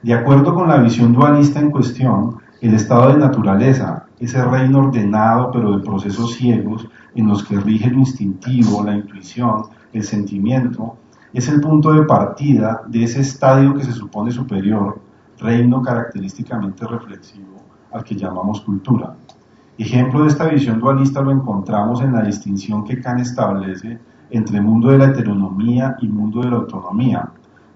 De acuerdo con la visión dualista en cuestión, el estado de naturaleza, ese reino ordenado pero de procesos ciegos en los que rige lo instintivo, la intuición, el sentimiento, es el punto de partida de ese estadio que se supone superior, reino característicamente reflexivo al que llamamos cultura. Ejemplo de esta visión dualista lo encontramos en la distinción que Kant establece entre mundo de la heteronomía y mundo de la autonomía,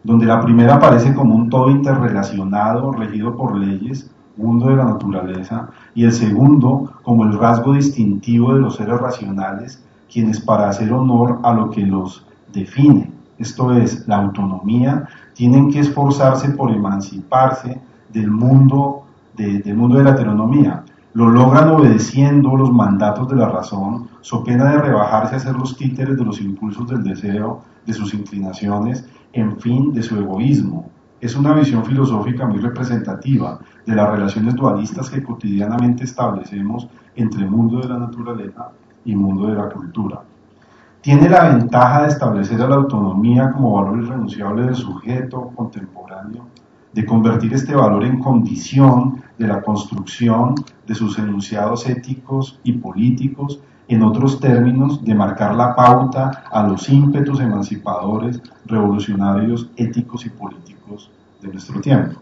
donde la primera aparece como un todo interrelacionado, regido por leyes, mundo de la naturaleza, y el segundo como el rasgo distintivo de los seres racionales, quienes para hacer honor a lo que los define, esto es, la autonomía, tienen que esforzarse por emanciparse del mundo de la heteronomía. Lo logran obedeciendo los mandatos de la razón, so pena de rebajarse a ser los títeres de los impulsos del deseo, de sus inclinaciones, en fin, de su egoísmo. Es una visión filosófica muy representativa de las relaciones dualistas que cotidianamente establecemos entre mundo de la naturaleza y mundo de la cultura. Tiene la ventaja de establecer a la autonomía como valor irrenunciable del sujeto contemporáneo, de convertir este valor en condición de la construcción de sus enunciados éticos y políticos, en otros términos, de marcar la pauta a los ímpetus emancipadores, revolucionarios, éticos y políticos de nuestro tiempo.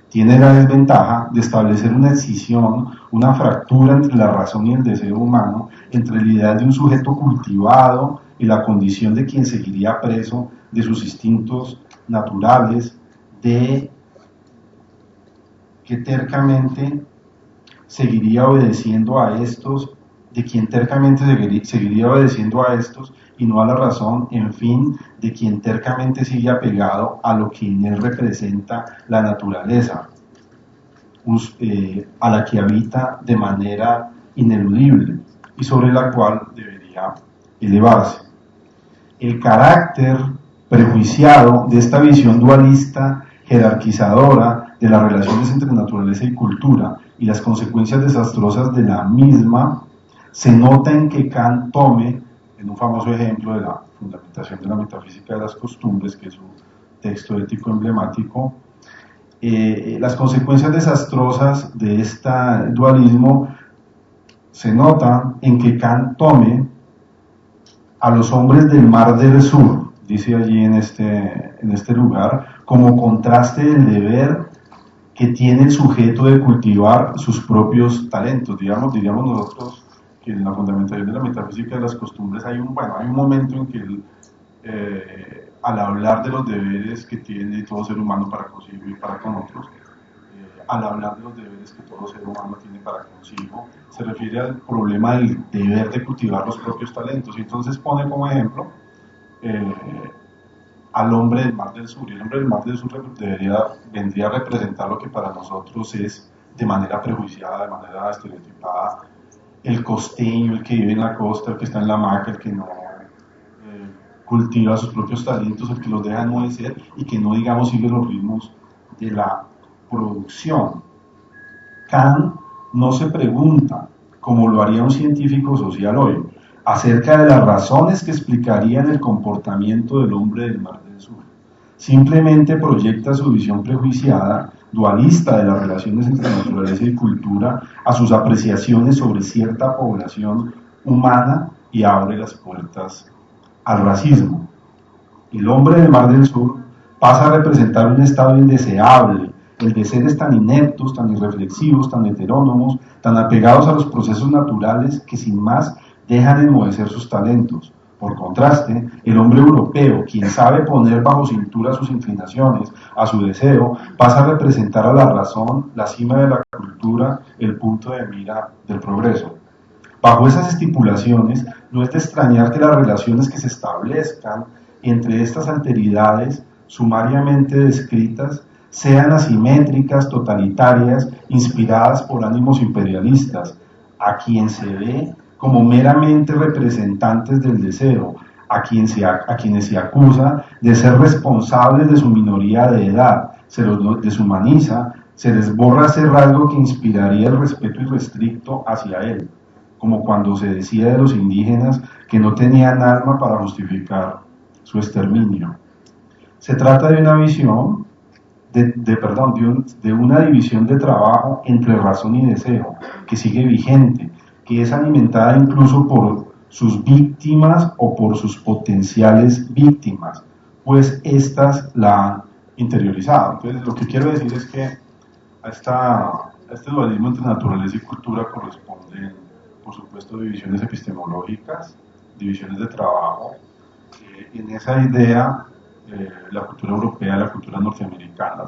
Tiene la desventaja de establecer una escisión, una fractura entre la razón y el deseo humano, entre la idea de un sujeto cultivado y la condición de quien seguiría preso de sus instintos naturales, de que tercamente seguiría obedeciendo a estos, de quien tercamente seguiría obedeciendo a estos y no a la razón, en fin, de quien tercamente sigue apegado a lo que en él representa la naturaleza, a la que habita de manera ineludible y sobre la cual debería elevarse. El carácter prejuiciado de esta visión dualista, jerarquizadora de las relaciones entre naturaleza y cultura y las consecuencias desastrosas de la misma se nota en que Kant tome, en un famoso ejemplo de la fundamentación de la metafísica de las costumbres, que es su texto ético emblemático, las consecuencias desastrosas de este dualismo se notan en que Kant tome a los hombres del Mar del Sur, dice allí en este lugar, como contraste del deber que tiene el sujeto de cultivar sus propios talentos. Diríamos nosotros que en la fundamentación de la metafísica de las costumbres hay un momento en que él, al hablar de los deberes que tiene todo ser humano para consigo y para con otros, al hablar de los deberes que todo ser humano tiene para consigo, se refiere al problema del deber de cultivar los propios talentos, y entonces pone como ejemplo al hombre del Mar del Sur. Y el hombre del Mar del Sur vendría a representar lo que para nosotros es, de manera prejuiciada, de manera estereotipada, el costeño, el que vive en la costa, el que está en la hamaca, el que no cultiva sus propios talentos, el que los deja enmudecer y que no, digamos, sigue los ritmos de la producción. Kant no se pregunta, como lo haría un científico social hoy, acerca de las razones que explicarían el comportamiento del hombre del Mar del Sur. Simplemente proyecta su visión prejuiciada, dualista de las relaciones entre naturaleza y cultura, a sus apreciaciones sobre cierta población humana y abre las puertas al racismo. El hombre del Mar del Sur pasa a representar un estado indeseable, el de seres tan ineptos, tan irreflexivos, tan heterónomos, tan apegados a los procesos naturales que sin más dejan enmudecer sus talentos. Por contraste, el hombre europeo, quien sabe poner bajo cintura sus inclinaciones, a su deseo, pasa a representar a la razón, la cima de la cultura, el punto de mira del progreso. Bajo esas estipulaciones, no es de extrañar que las relaciones que se establezcan entre estas alteridades sumariamente descritas sean asimétricas, totalitarias, inspiradas por ánimos imperialistas, a quien se ve como meramente representantes del deseo, a quienes se acusa de ser responsables de su minoría de edad, se los deshumaniza, se les borra ese rasgo que inspiraría el respeto irrestricto hacia él, como cuando se decía de los indígenas que no tenían alma para justificar su exterminio. Se trata de una visión, de una división de trabajo entre razón y deseo, que sigue vigente, que es alimentada incluso por sus víctimas o por sus potenciales víctimas, pues éstas la han interiorizado. Entonces, lo que quiero decir es que a este dualismo entre naturaleza y cultura corresponden, por supuesto, divisiones epistemológicas, divisiones de trabajo. En esa idea, la cultura europea, la cultura norteamericana,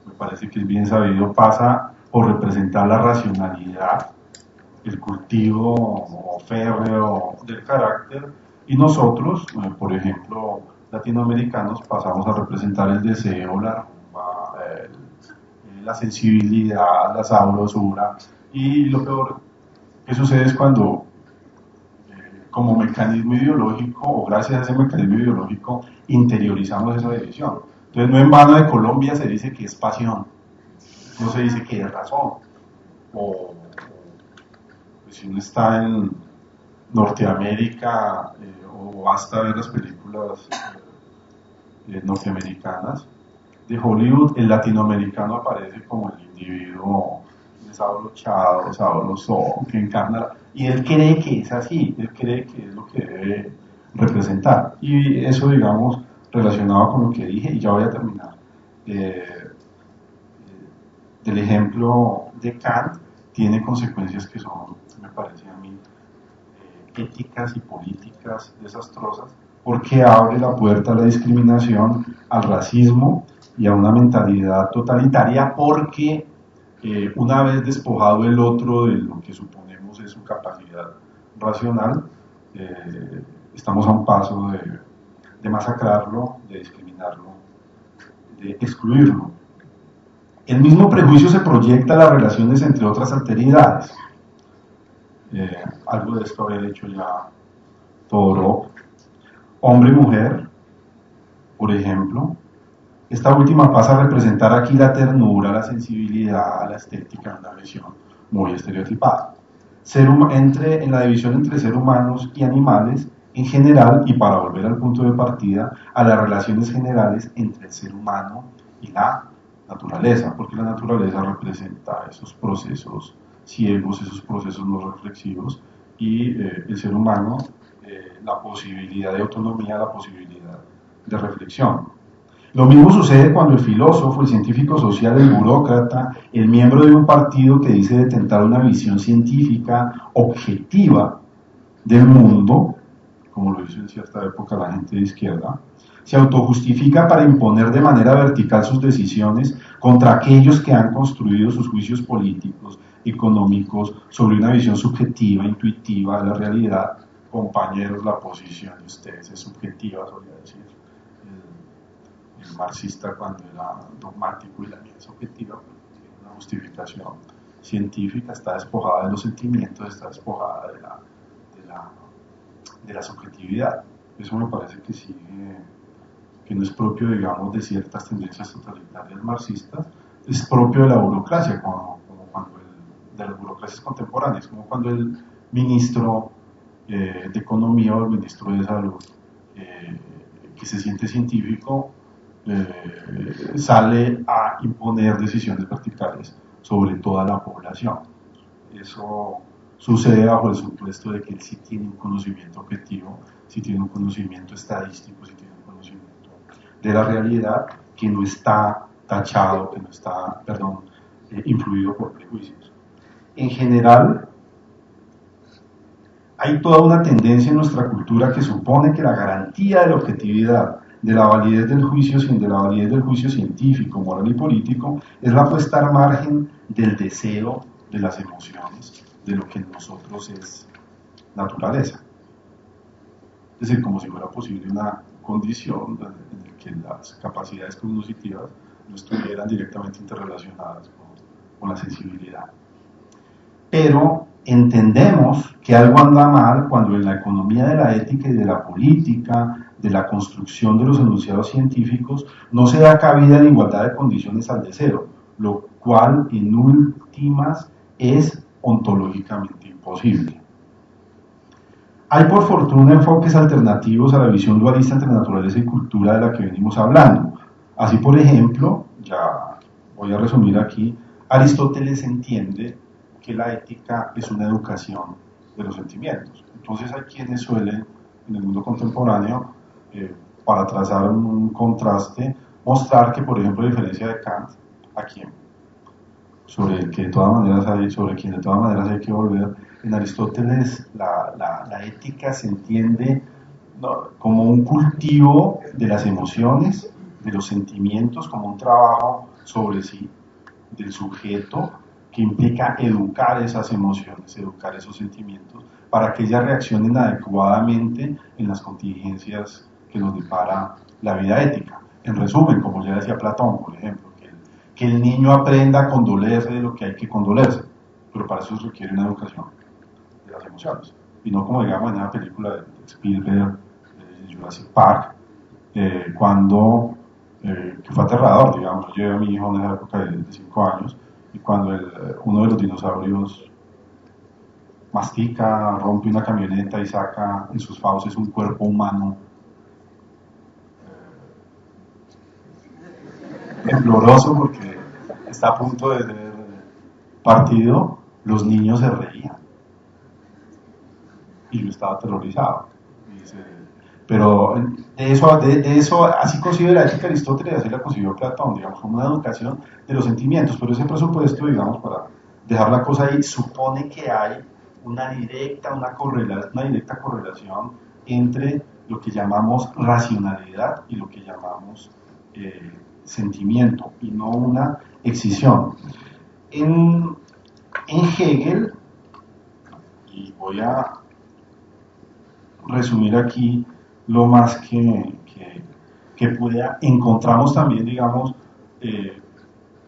me parece que es bien sabido, pasa por representar la racionalidad, el cultivo férreo del carácter, y nosotros, por ejemplo, latinoamericanos, pasamos a representar el deseo, la rumba, la sensibilidad, la sabrosura, y lo peor que sucede es cuando, como mecanismo ideológico, o gracias a ese mecanismo ideológico, interiorizamos esa división. Entonces, no en vano de Colombia se dice que es pasión, no se dice que es razón, o si uno está en Norteamérica o basta ver las películas norteamericanas de Hollywood, el latinoamericano aparece como el individuo desabrochado, sabroso, que encarna, y él cree que es así, él cree que es lo que debe representar. Y eso, digamos, relacionado con lo que dije, y ya voy a terminar, del ejemplo de Kant, tiene consecuencias que son, me parece a mí, éticas y políticas desastrosas, porque abre la puerta a la discriminación, al racismo y a una mentalidad totalitaria, porque una vez despojado el otro de lo que suponemos es su capacidad racional, estamos a un paso de masacrarlo, de discriminarlo, de excluirlo. El mismo prejuicio se proyecta a las relaciones entre otras alteridades. Algo de esto había hecho ya Todorov. Hombre y mujer, por ejemplo. Esta última pasa a representar aquí la ternura, la sensibilidad, la estética, una visión muy estereotipada. en la división entre seres humanos y animales en general, y para volver al punto de partida, a las relaciones generales entre el ser humano y la naturaleza, porque la naturaleza representa esos procesos ciegos, esos procesos no reflexivos, y el ser humano la posibilidad de autonomía, la posibilidad de reflexión. Lo mismo sucede cuando el filósofo, el científico social, el burócrata, el miembro de un partido que dice detentar una visión científica objetiva del mundo, como lo hizo en cierta época la gente de izquierda, se autojustifica para imponer de manera vertical sus decisiones contra aquellos que han construido sus juicios políticos, económicos, sobre una visión subjetiva, intuitiva de la realidad. Compañeros, la posición de ustedes es subjetiva, solía decir el marxista cuando era dogmático, y la mía es objetiva, porque tiene una justificación científica, está despojada de los sentimientos, está despojada de la subjetividad. Eso me parece que sigue, que no es propio, digamos, de ciertas tendencias totalitarias marxistas, es propio de la burocracia, como cuando de las burocracias contemporáneas, como cuando el ministro de Economía o el ministro de Salud, que se siente científico, sale a imponer decisiones verticales sobre toda la población. Eso sucede bajo el supuesto de que él sí tiene un conocimiento objetivo, sí tiene un conocimiento estadístico, sí tiene un conocimiento de la realidad, que no está tachado, que no está, influido por prejuicios. En general, hay toda una tendencia en nuestra cultura que supone que la garantía de la objetividad, de la validez del juicio científico, moral y político, es la puesta al margen del deseo, de las emociones, de lo que en nosotros es naturaleza. Es decir, como si fuera posible una condición en la que las capacidades cognitivas no estuvieran directamente interrelacionadas con la sensibilidad. Pero entendemos que algo anda mal cuando en la economía de la ética y de la política, de la construcción de los enunciados científicos, no se da cabida en igualdad de condiciones al deseo, lo cual en últimas es ontológicamente imposible. Hay por fortuna enfoques alternativos a la visión dualista entre naturaleza y cultura de la que venimos hablando. Así, por ejemplo, ya voy a resumir aquí, Aristóteles entiende que la ética es una educación de los sentimientos. Entonces hay quienes suelen, en el mundo contemporáneo, para trazar un contraste, mostrar que, por ejemplo, a diferencia de Kant, sobre quien de todas maneras hay que volver, en Aristóteles la ética se entiende como un cultivo de las emociones, de los sentimientos, como un trabajo sobre sí, del sujeto, que implica educar esas emociones, educar esos sentimientos, para que ellas reaccionen adecuadamente en las contingencias que nos depara la vida ética. En resumen, como ya decía Platón, por ejemplo, que el niño aprenda a condolerse de lo que hay que condolerse, pero para eso se requiere una educación de las emociones, y no como digamos en una película de Spielberg, de Jurassic Park, que fue aterrador, digamos. Yo llevé a mi hijo en esa época de 5 años, y cuando uno de los dinosaurios mastica, rompe una camioneta y saca en sus fauces un cuerpo humano tembloroso porque está a punto de ser partido, los niños se reían y yo estaba aterrorizado. Pero de eso así concibe la ética Aristóteles, así la concibió Platón, digamos, como una educación de los sentimientos. Pero ese presupuesto, digamos, para dejar la cosa ahí, supone que hay una directa correlación entre lo que llamamos racionalidad y lo que llamamos sentimiento, y no una excisión. En Hegel, y voy a resumir aquí lo más que pueda, encontramos también, digamos,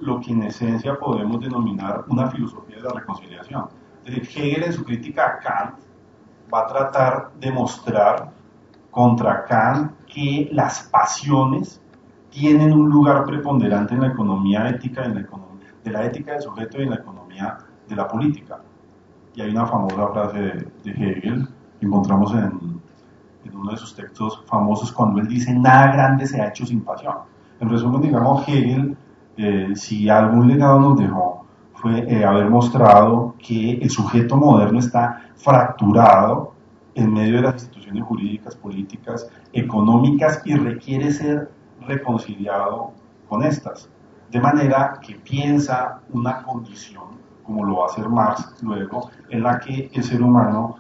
lo que en esencia podemos denominar una filosofía de la reconciliación. Es decir, Hegel en su crítica a Kant va a tratar de mostrar contra Kant que las pasiones tienen un lugar preponderante en la economía ética, de la ética del sujeto y en la economía de la política. Y hay una famosa frase de Hegel que encontramos en uno de sus textos famosos cuando él dice: nada grande se ha hecho sin pasión. En resumen, digamos, Hegel, si algún legado nos dejó, fue haber mostrado que el sujeto moderno está fracturado en medio de las instituciones jurídicas, políticas, económicas, y requiere ser reconciliado con estas. De manera que piensa una condición, como lo va a hacer Marx luego, en la que el ser humano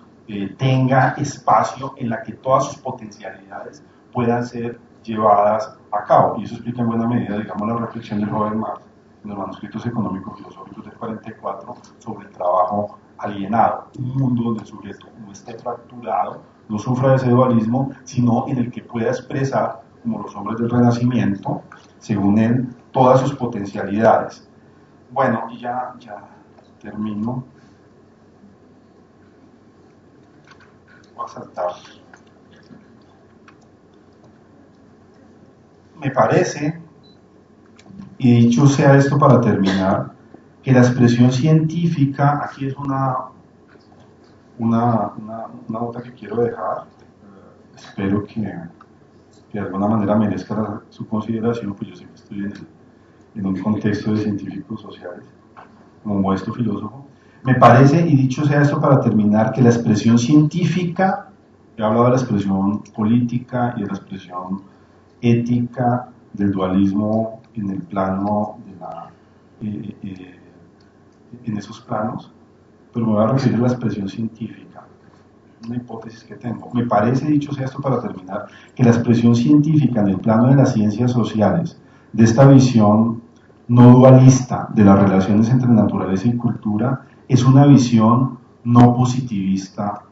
tenga espacio, en la que todas sus potencialidades puedan ser llevadas a cabo. Y eso explica en buena medida, digamos, la reflexión del joven Marx en los manuscritos económicos filosóficos del 44 sobre el trabajo alienado, un mundo donde el sujeto no esté fracturado, no sufra de ese dualismo, sino en el que pueda expresar, como los hombres del Renacimiento, según él, todas sus potencialidades. Bueno, y ya termino. Voy a saltar. Me parece, y dicho sea esto para terminar, que la expresión científica, aquí es una nota que quiero dejar, espero que de alguna manera merezca su consideración, pues yo sé que estoy en un contexto de científicos sociales, como modesto filósofo. Me parece, y dicho sea esto para terminar, que la expresión científica, he hablado de la expresión política y de la expresión ética del dualismo en el plano de la en esos planos, pero me voy a referir a la expresión científica, una hipótesis que tengo. Me parece, dicho sea esto para terminar, que la expresión científica en el plano de las ciencias sociales, de esta visión no dualista de las relaciones entre naturaleza y cultura, es una visión no positivista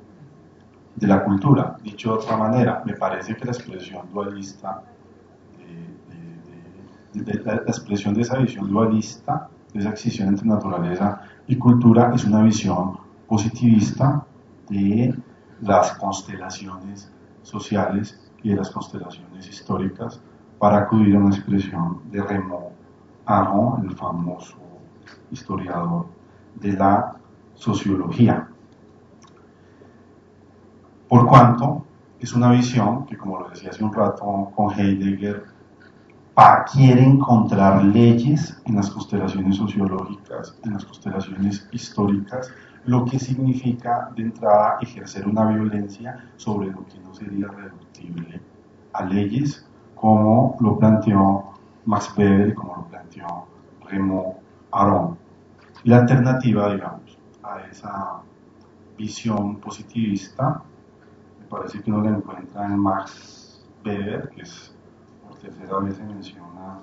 de la cultura. Dicho de otra manera, me parece que la expresión dualista, la expresión de esa visión dualista, de esa excisión entre naturaleza y cultura, es una visión positivista de las constelaciones sociales y de las constelaciones históricas, para acudir a una expresión de Raymond Aron, el famoso historiador de la sociología. Por cuanto es una visión que, como lo decía hace un rato con Heidegger, quiere encontrar leyes en las constelaciones sociológicas, en las constelaciones históricas, lo que significa de entrada ejercer una violencia sobre lo que no sería reductible a leyes, como lo planteó Max Weber y como lo planteó Raymond Aron. La alternativa, digamos, a esa visión positivista, me parece que uno la encuentra en Max Weber, que es por tercera vez se menciona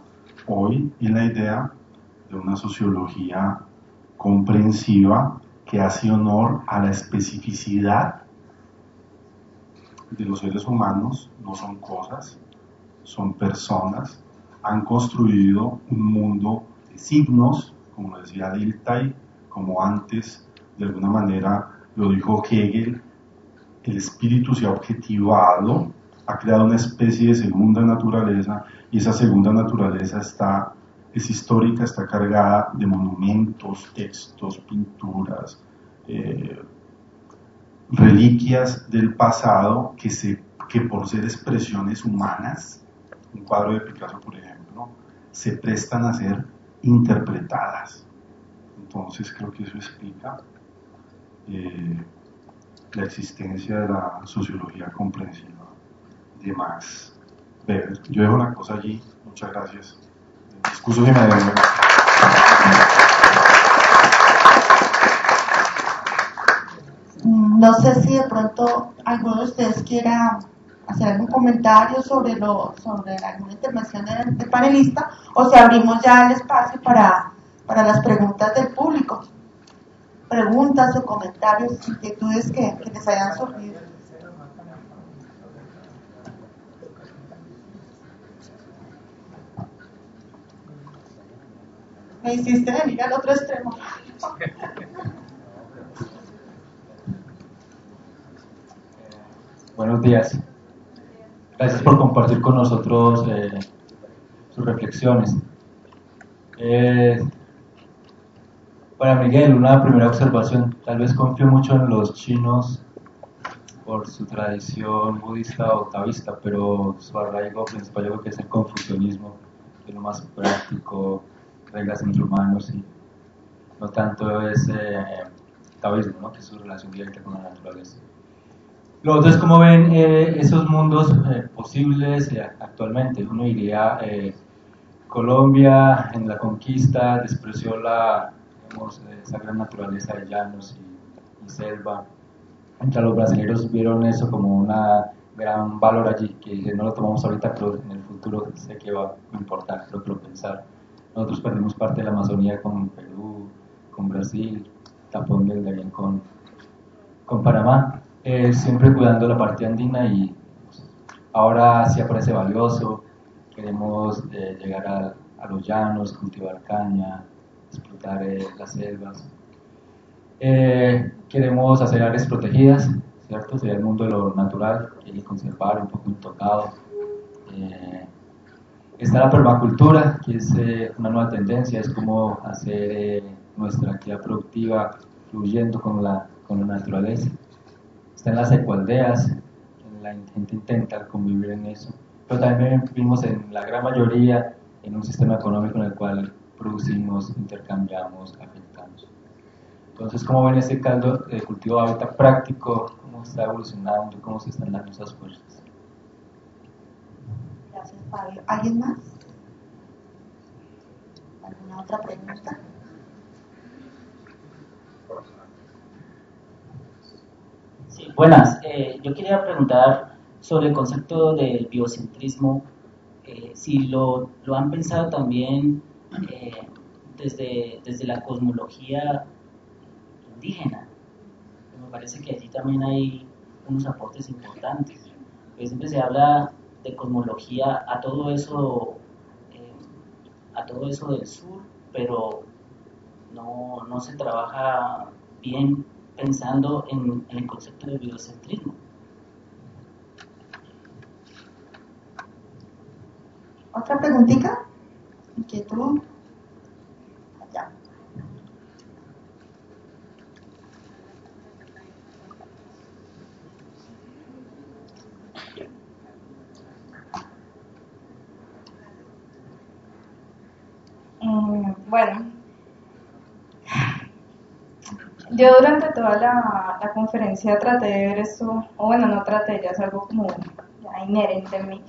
hoy, y la idea de una sociología comprensiva que hace honor a la especificidad de los seres humanos. No son cosas, son personas, han construido un mundo de signos, como lo decía Dilthey, como antes de alguna manera lo dijo Hegel, el espíritu se ha objetivado, ha creado una especie de segunda naturaleza, y esa segunda naturaleza es histórica, está cargada de monumentos, textos, pinturas, reliquias del pasado que por ser expresiones humanas, un cuadro de Picasso por ejemplo, se prestan a ser interpretadas. Entonces creo que eso explica la existencia de la sociología comprensiva de Max Weber. Yo dejo la cosa allí, muchas gracias. Excuso que me demore. No sé si de pronto alguno de ustedes quiera hacer algún comentario sobre alguna intervención del panelista, o si abrimos ya el espacio para las preguntas del público. Preguntas o comentarios, inquietudes que les hayan surgido. Me hiciste venir al otro extremo. Buenos días. Gracias por compartir con nosotros sus reflexiones. Para Miguel, una primera observación. Tal vez confío mucho en los chinos por su tradición budista o taoísta, pero su arraigo principal yo creo que es el confucianismo, que es lo más práctico, reglas entre humanos, y no tanto ese taoísmo, ¿no? Que es su relación directa con la naturaleza. Lo otro es cómo ven esos mundos posibles actualmente. Uno diría, Colombia en la conquista despreció digamos, esa gran naturaleza de llanos y selva. Entre los brasileños vieron eso como un gran valor allí, que no lo tomamos ahorita, pero en el futuro sé que va a importar, creo que lo pensar. Nosotros perdimos parte de la Amazonía con Perú, con Brasil, tapón del Darién con Panamá, siempre cuidando la parte andina, y pues, ahora sí aparece valioso. Queremos llegar a los llanos, cultivar caña, explotar las selvas. Queremos hacer áreas protegidas, ¿cierto? Sería el mundo de lo natural, que hay que conservar, un poco intocado. Está la permacultura, que es una nueva tendencia, es como hacer nuestra actividad productiva fluyendo con la naturaleza. Están las ecoaldeas, la gente intenta convivir en eso, pero también vivimos en la gran mayoría en un sistema económico en el cual producimos, intercambiamos, afectamos. Entonces, ¿cómo ven ese caldo de cultivo de hábitat práctico? ¿Cómo está evolucionando? ¿Cómo se están dando esas fuerzas? Gracias, Fabio. ¿Alguien más? ¿Alguna otra pregunta? Sí, buenas. Yo quería preguntar sobre el concepto del biocentrismo, si lo han pensado también desde la cosmología indígena. Me parece que allí también hay unos aportes importantes. Siempre se habla de cosmología a todo eso del sur, pero no se trabaja bien pensando en el concepto de biocentrismo. ¿Otra preguntita? ¿Inquietud? Allá. Bueno, yo durante toda la conferencia traté de ver esto, o bueno, no traté, ya es algo como ya inherente en mí,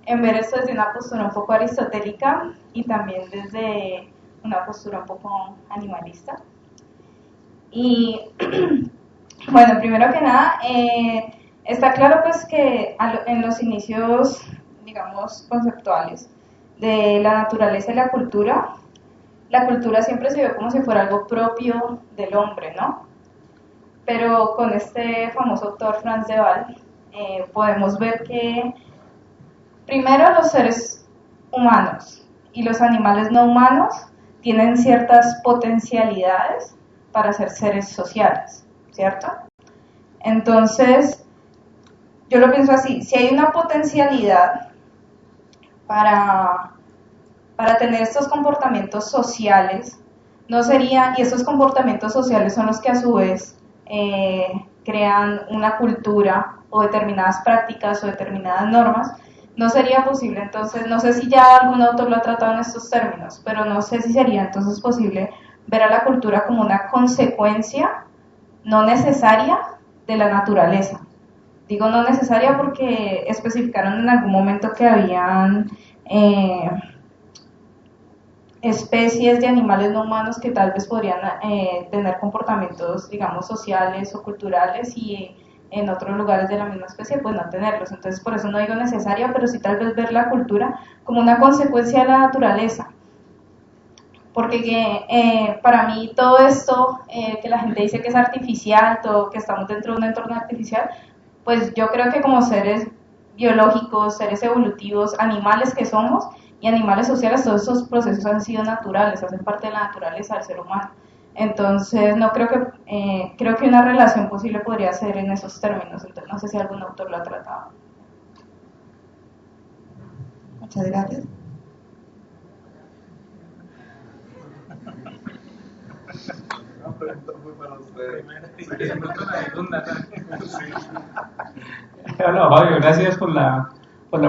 en ver esto desde una postura un poco aristotélica y también desde una postura un poco animalista. Y bueno, primero que nada, está claro pues que en los inicios, digamos, conceptuales de la naturaleza y la cultura siempre se vio como si fuera algo propio del hombre, ¿no? Pero con este famoso autor Franz de Waal podemos ver que primero los seres humanos y los animales no humanos tienen ciertas potencialidades para ser seres sociales, ¿cierto? Entonces, yo lo pienso así, si hay una potencialidad para tener estos comportamientos sociales, no sería, y estos comportamientos sociales son los que a su vez crean una cultura o determinadas prácticas o determinadas normas, no sería posible entonces, no sé si ya algún autor lo ha tratado en estos términos, pero no sé si sería entonces posible ver a la cultura como una consecuencia no necesaria de la naturaleza. Digo no necesaria porque especificaron en algún momento que habían especies de animales no humanos que tal vez podrían tener comportamientos, digamos, sociales o culturales y en otros lugares de la misma especie pues no tenerlos. Entonces por eso no digo necesaria, pero sí tal vez ver la cultura como una consecuencia de la naturaleza. Porque para mí todo esto que la gente dice que es artificial, todo que estamos dentro de un entorno artificial, pues yo creo que como seres biológicos, seres evolutivos, animales que somos y animales sociales, todos esos procesos han sido naturales, hacen parte de la naturaleza del ser humano. Entonces no creo que una relación posible podría ser en esos términos. Entonces no sé si algún autor lo ha tratado. Muchas gracias. pregunta fue para usted. No, Fabio, gracias por la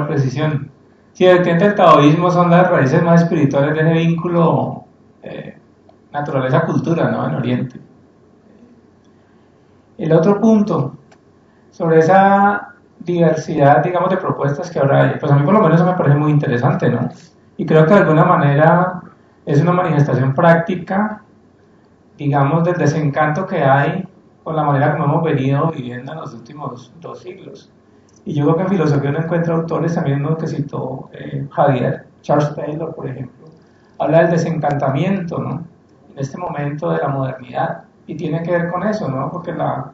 precisión. Sí, efectivamente el taoísmo son las raíces más espirituales de ese vínculo naturaleza-cultura, ¿no? En Oriente. El otro punto, sobre esa diversidad, digamos, de propuestas que ahora hay, pues a mí por lo menos eso me parece muy interesante, ¿no? Y creo que de alguna manera es una manifestación práctica, digamos, del desencanto que hay con la manera como hemos venido viviendo en los últimos 2 siglos. Y yo creo que en filosofía uno encuentra autores, también uno que citó Javier, Charles Taylor, por ejemplo, habla del desencantamiento, ¿no? En este momento de la modernidad, y tiene que ver con eso, ¿no? Porque la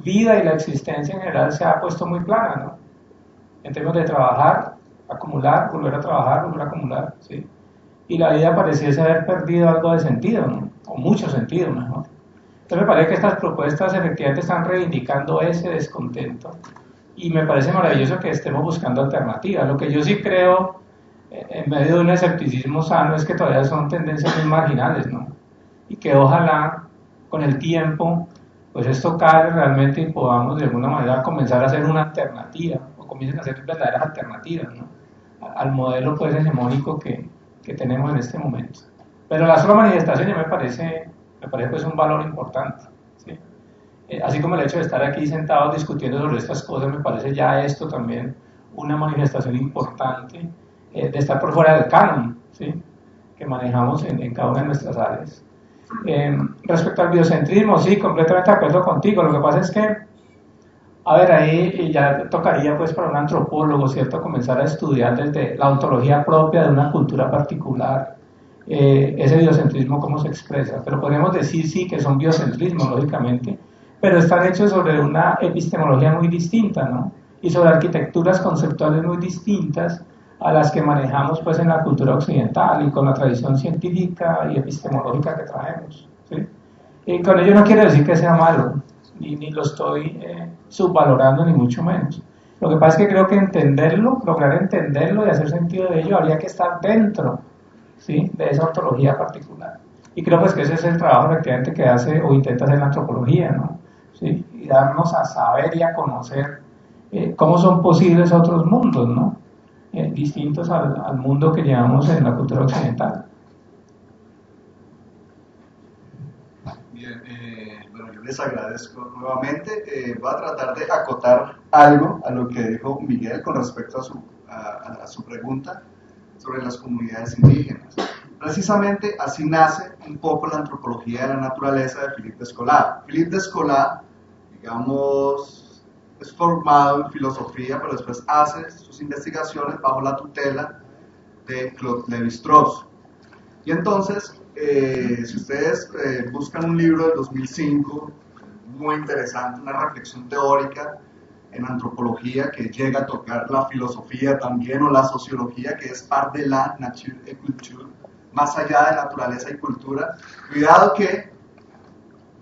vida y la existencia en general se ha puesto muy plana, ¿no? En términos de trabajar, acumular, volver a trabajar, volver a acumular, ¿sí? Y la vida pareciese haber perdido algo de sentido, ¿no? O mucho sentido, mejor. Entonces me parece que estas propuestas efectivamente están reivindicando ese descontento, y me parece maravilloso que estemos buscando alternativas. Lo que yo sí creo, en medio de un escepticismo sano, es que todavía son tendencias muy marginales, ¿no? Y que ojalá con el tiempo pues esto cale realmente y podamos de alguna manera comenzar a hacer una alternativa, o comiencen a hacer verdaderas alternativas, ¿no? Al modelo pues hegemónico que tenemos en este momento. Pero la sola manifestación ya me parece pues un valor importante, ¿sí? Así como el hecho de estar aquí sentados discutiendo sobre estas cosas, me parece ya esto también una manifestación importante de estar por fuera del canon, ¿sí? Que manejamos en cada una de nuestras áreas. Respecto al biocentrismo, sí, completamente de acuerdo contigo. Lo que pasa es que, a ver, ahí ya tocaría pues para un antropólogo, ¿cierto?, comenzar a estudiar desde la ontología propia de una cultura particular, ese biocentrismo cómo se expresa. Pero podríamos decir sí que son biocentrismos, lógicamente, pero están hechos sobre una epistemología muy distinta, ¿no? Y sobre arquitecturas conceptuales muy distintas a las que manejamos pues en la cultura occidental y con la tradición científica y epistemológica que traemos, ¿sí? Y con ello no quiero decir que sea malo, ni lo estoy subvalorando, ni mucho menos. Lo que pasa es que creo que entenderlo, lograr entenderlo y hacer sentido de ello, habría que estar dentro, ¿sí?, de esa ontología particular. Y creo pues que ese es el trabajo efectivamente que hace o intenta hacer la antropología, ¿no? ¿Sí? Y darnos a saber y a conocer cómo son posibles otros mundos, ¿no? Distintos al mundo que llevamos en la cultura occidental. Bien, bueno, yo les agradezco nuevamente. Voy a tratar de acotar algo a lo que dijo Miguel con respecto a su pregunta sobre las comunidades indígenas. Precisamente así nace un poco la antropología de la naturaleza de Philippe Descola. Philippe Descola, digamos, es formado en filosofía, pero después hace sus investigaciones bajo la tutela de Claude Lévi-Strauss. Y entonces, si ustedes buscan un libro del 2005, muy interesante, una reflexión teórica en antropología que llega a tocar la filosofía también, o la sociología, que es parte de la nature et culture, más allá de naturaleza y cultura. Cuidado que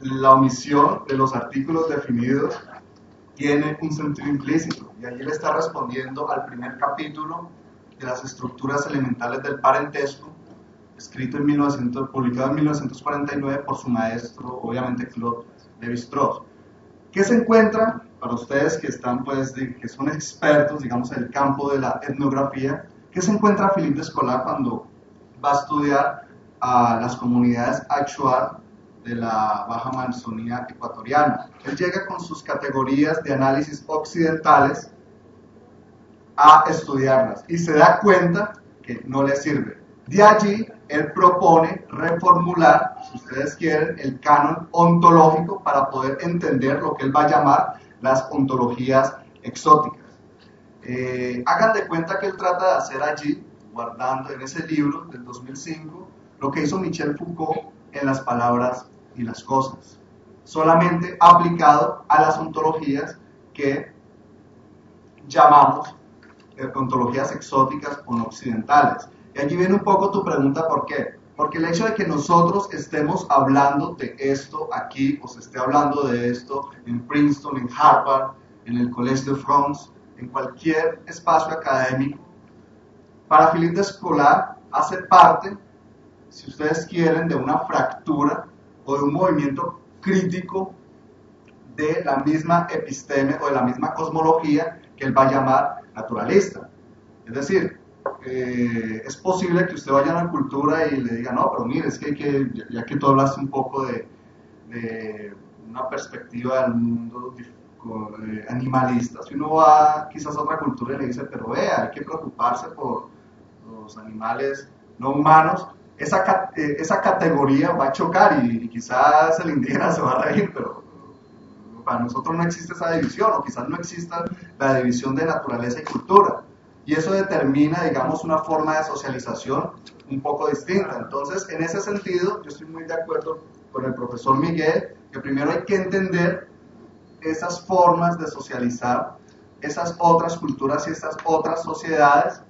la omisión de los artículos definidos tiene un sentido implícito, y allí le está respondiendo al primer capítulo de las estructuras elementales del parentesco, escrito publicado en 1949 por su maestro, obviamente Claude Lévi-Strauss. ¿Qué se encuentra, para ustedes que están, pues, que son expertos, digamos, en el campo de la etnografía, qué se encuentra Philippe Descola cuando va a estudiar a las comunidades Achuar de la Baja Amazonía ecuatoriana? Él llega con sus categorías de análisis occidentales a estudiarlas y se da cuenta que no le sirve. De allí, él propone reformular, si ustedes quieren, el canon ontológico para poder entender lo que él va a llamar las ontologías exóticas. Hagan de cuenta que él trata de hacer allí, guardando en ese libro del 2005, lo que hizo Michel Foucault en Las palabras y las cosas, solamente aplicado a las ontologías que llamamos ontologías exóticas o no occidentales. Y allí viene un poco tu pregunta, ¿por qué? Porque el hecho de que nosotros estemos hablando de esto aquí, o se esté hablando de esto en Princeton, en Harvard, en el Collège de France, en cualquier espacio académico, para Philippe Descola hace parte, si ustedes quieren, de una fractura o de un movimiento crítico de la misma episteme o de la misma cosmología que él va a llamar naturalista. Es decir, es posible que usted vaya a la cultura y le diga, no, pero mire, es que ya que tú hablaste un poco de una perspectiva del mundo animalista, si uno va quizás a otra cultura y le dice, pero vea, hay que preocuparse por los animales no humanos, esa categoría va a chocar y quizás el indígena se va a reír, pero para nosotros no existe esa división, o quizás no exista la división de naturaleza y cultura, y eso determina, digamos, una forma de socialización un poco distinta. Entonces, en ese sentido, yo estoy muy de acuerdo con el profesor Miguel, que primero hay que entender esas formas de socializar, esas otras culturas y estas otras sociedades,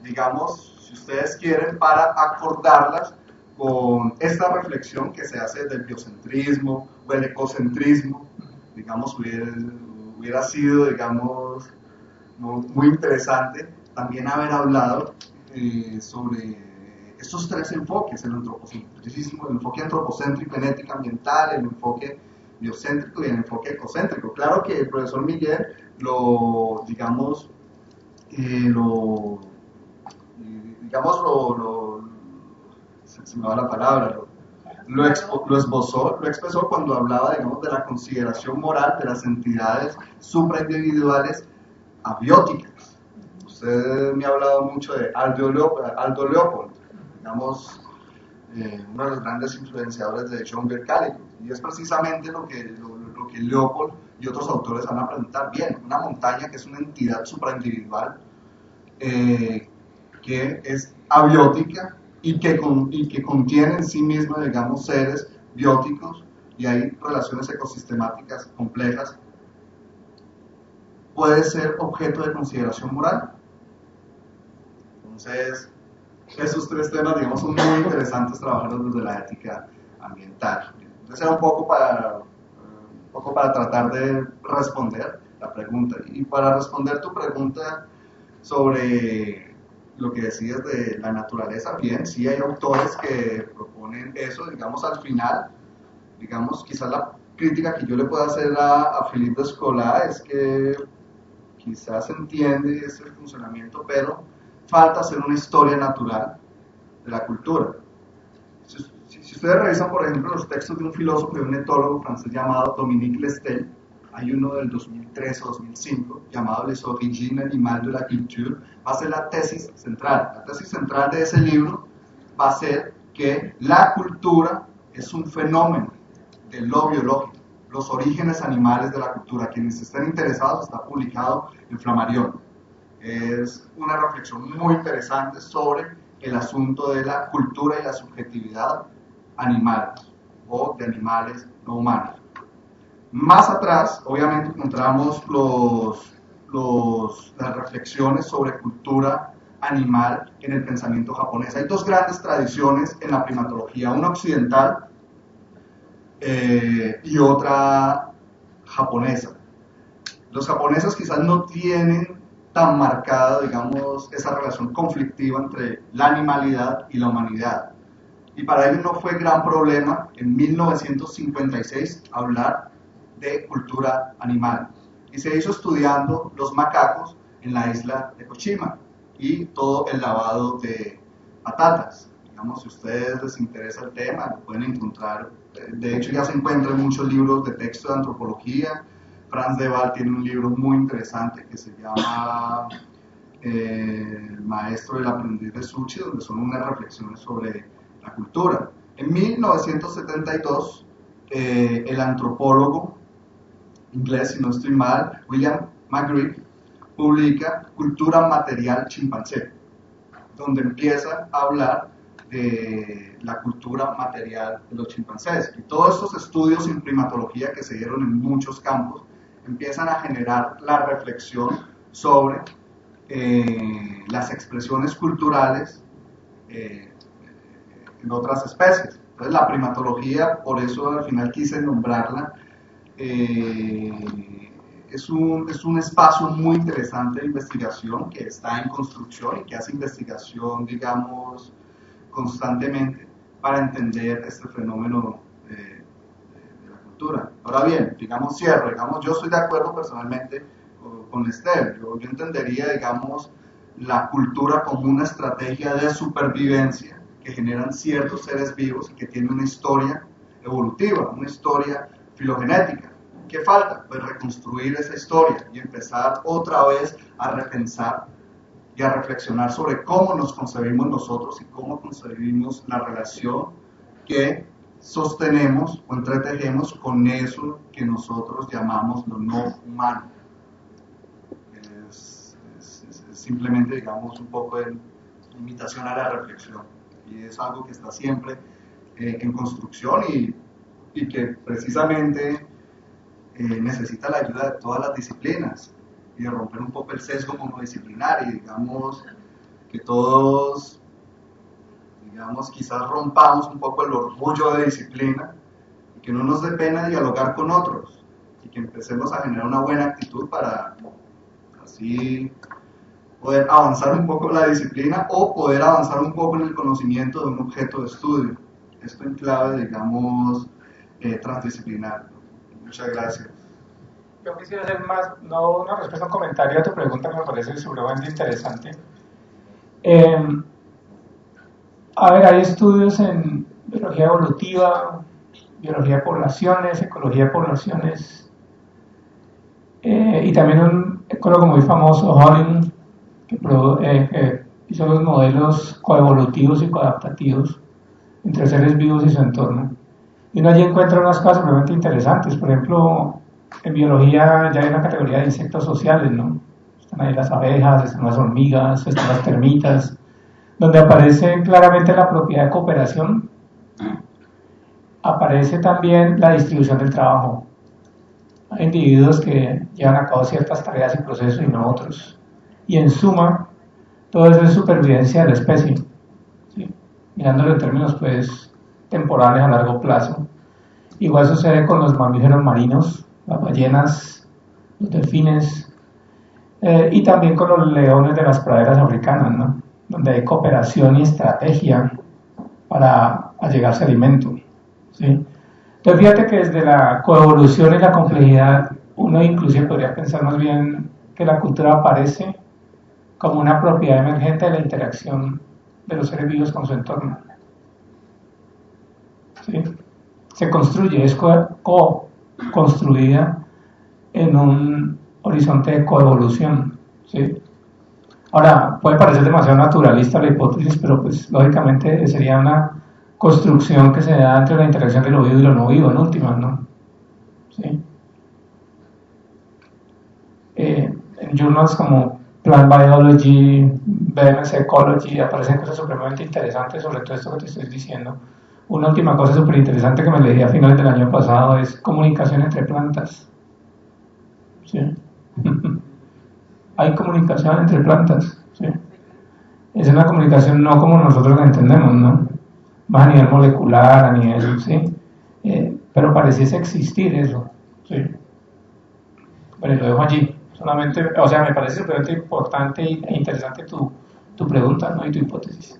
digamos, si ustedes quieren, para acordarlas con esta reflexión que se hace del biocentrismo o el ecocentrismo. Digamos, hubiera sido, digamos, muy interesante también haber hablado sobre estos tres enfoques, el antropocentrismo, el enfoque antropocéntrico en ética ambiental, el enfoque biocéntrico y el enfoque ecocéntrico. Claro que el profesor Miguel se me va la palabra, lo expresó cuando hablaba, digamos, de la consideración moral de las entidades supraindividuales abióticas. Usted me ha hablado mucho de Aldo Leopold, digamos, uno de los grandes influenciadores de John Berkowitz, y es precisamente lo que Leopold y otros autores van a presentar. Bien, una montaña que es una entidad supraindividual, que es abiótica y que contiene en sí misma, digamos, seres bióticos, y hay relaciones ecosistemáticas complejas, puede ser objeto de consideración moral. Entonces, esos tres temas, digamos, son muy interesantes trabajarlos desde la ética ambiental. Entonces, era un poco para tratar de responder la pregunta. Y para responder tu pregunta sobre lo que decías de la naturaleza, bien, sí hay autores que proponen eso, digamos, al final, digamos, quizás la crítica que yo le puedo hacer a Philippe Descola es que quizás entiende ese funcionamiento, pero falta hacer una historia natural de la cultura. Si ustedes revisan, por ejemplo, los textos de un filósofo y un etólogo francés llamado Dominique Lestel, hay uno del 2003 o 2005 llamado Les origines animales de la culture, va a ser la tesis central. La tesis central de ese libro va a ser que la cultura es un fenómeno de lo biológico, los orígenes animales de la cultura. Quienes estén interesados, está publicado en Flammarion. Es una reflexión muy interesante sobre el asunto de la cultura y la subjetividad animal o de animales no humanos. Más atrás, obviamente, encontramos las reflexiones sobre cultura animal en el pensamiento japonés. Hay dos grandes tradiciones en la primatología, una occidental y otra japonesa. Los japoneses quizás no tienen tan marcada, digamos, esa relación conflictiva entre la animalidad y la humanidad. Y para ellos no fue gran problema en 1956 hablar de cultura animal. Y se hizo estudiando los macacos en la isla de Koshima y todo el lavado de patatas. Digamos, si a ustedes les interesa el tema, lo pueden encontrar. De hecho, ya se encuentran muchos libros de texto de antropología. Franz de Waal tiene un libro muy interesante que se llama El maestro del aprendiz de Suchi, donde son unas reflexiones sobre la cultura. En 1972, el antropólogo inglés, si no estoy mal, William McGreevy, publica Cultura Material Chimpancé, donde empieza a hablar de la cultura material de los chimpancés. Y todos estos estudios en primatología que se dieron en muchos campos empiezan a generar la reflexión sobre las expresiones culturales en otras especies. Entonces, la primatología, por eso al final quise nombrarla, es un espacio muy interesante de investigación que está en construcción y que hace investigación, digamos, constantemente para entender este fenómeno de la cultura. Ahora bien, digamos, cierro, digamos, yo estoy de acuerdo personalmente con Esther. Yo entendería, digamos, la cultura como una estrategia de supervivencia que generan ciertos seres vivos y que tienen una historia evolutiva, una historia filogenética. ¿Qué falta? Pues reconstruir esa historia y empezar otra vez a repensar y a reflexionar sobre cómo nos concebimos nosotros y cómo concebimos la relación que sostenemos o entretejemos con eso que nosotros llamamos lo no humano. Es simplemente, digamos, un poco de invitación a la reflexión, y es algo que está siempre en construcción y que precisamente necesita la ayuda de todas las disciplinas y de romper un poco el sesgo monodisciplinar, y digamos que todos, digamos, quizás rompamos un poco el orgullo de disciplina y que no nos dé pena dialogar con otros y que empecemos a generar una buena actitud para así poder avanzar un poco en la disciplina o poder avanzar un poco en el conocimiento de un objeto de estudio. Esto en clave, digamos, transdisciplinar. Muchas gracias. Yo quisiera hacer más, no una respuesta, un comentario a tu pregunta que me parece supremamente interesante. A ver, hay estudios en biología evolutiva, biología de poblaciones, ecología de poblaciones, y también un ecólogo muy famoso, Holling, que hizo los modelos coevolutivos y coadaptativos entre seres vivos y su entorno. Y uno allí encuentra unas cosas realmente interesantes. Por ejemplo, en biología ya hay una categoría de insectos sociales, ¿no? Están ahí las abejas, están las hormigas, están las termitas, donde aparece claramente la propiedad de cooperación. Aparece también la distribución del trabajo. Hay individuos que llevan a cabo ciertas tareas y procesos y no otros. Y en suma, todo eso es supervivencia de la especie, ¿sí? Mirándolo en términos pues temporales a largo plazo. Igual sucede con los mamíferos marinos, las ballenas, los delfines, y también con los leones de las praderas africanas, ¿no? Donde hay cooperación y estrategia para allegarse alimento, ¿sí? Entonces fíjate que desde la coevolución y la complejidad uno inclusive podría pensar más bien que la cultura aparece como una propiedad emergente de la interacción de los seres vivos con su entorno, ¿sí? Se construye, es co-construida en un horizonte de coevolución, ¿sí? Ahora, puede parecer demasiado naturalista la hipótesis, pero pues lógicamente sería una construcción que se da entre la interacción de lo vivo y lo no vivo, en últimas, ¿no? ¿Sí? En journals como Plant Biology, BMS Ecology, aparecen cosas supremamente interesantes sobre todo esto que te estoy diciendo. Una última cosa súper interesante que me leí a finales del año pasado es comunicación entre plantas. ¿Sí? Hay comunicación entre plantas, ¿sí? Es una comunicación no como nosotros la entendemos, ¿no? Más a nivel molecular, a nivel, ¿sí? Pero pareciese existir eso, ¿sí? Bueno, lo dejo allí. Solamente, o sea, me parece súper importante e interesante tu pregunta, ¿no? Y tu hipótesis.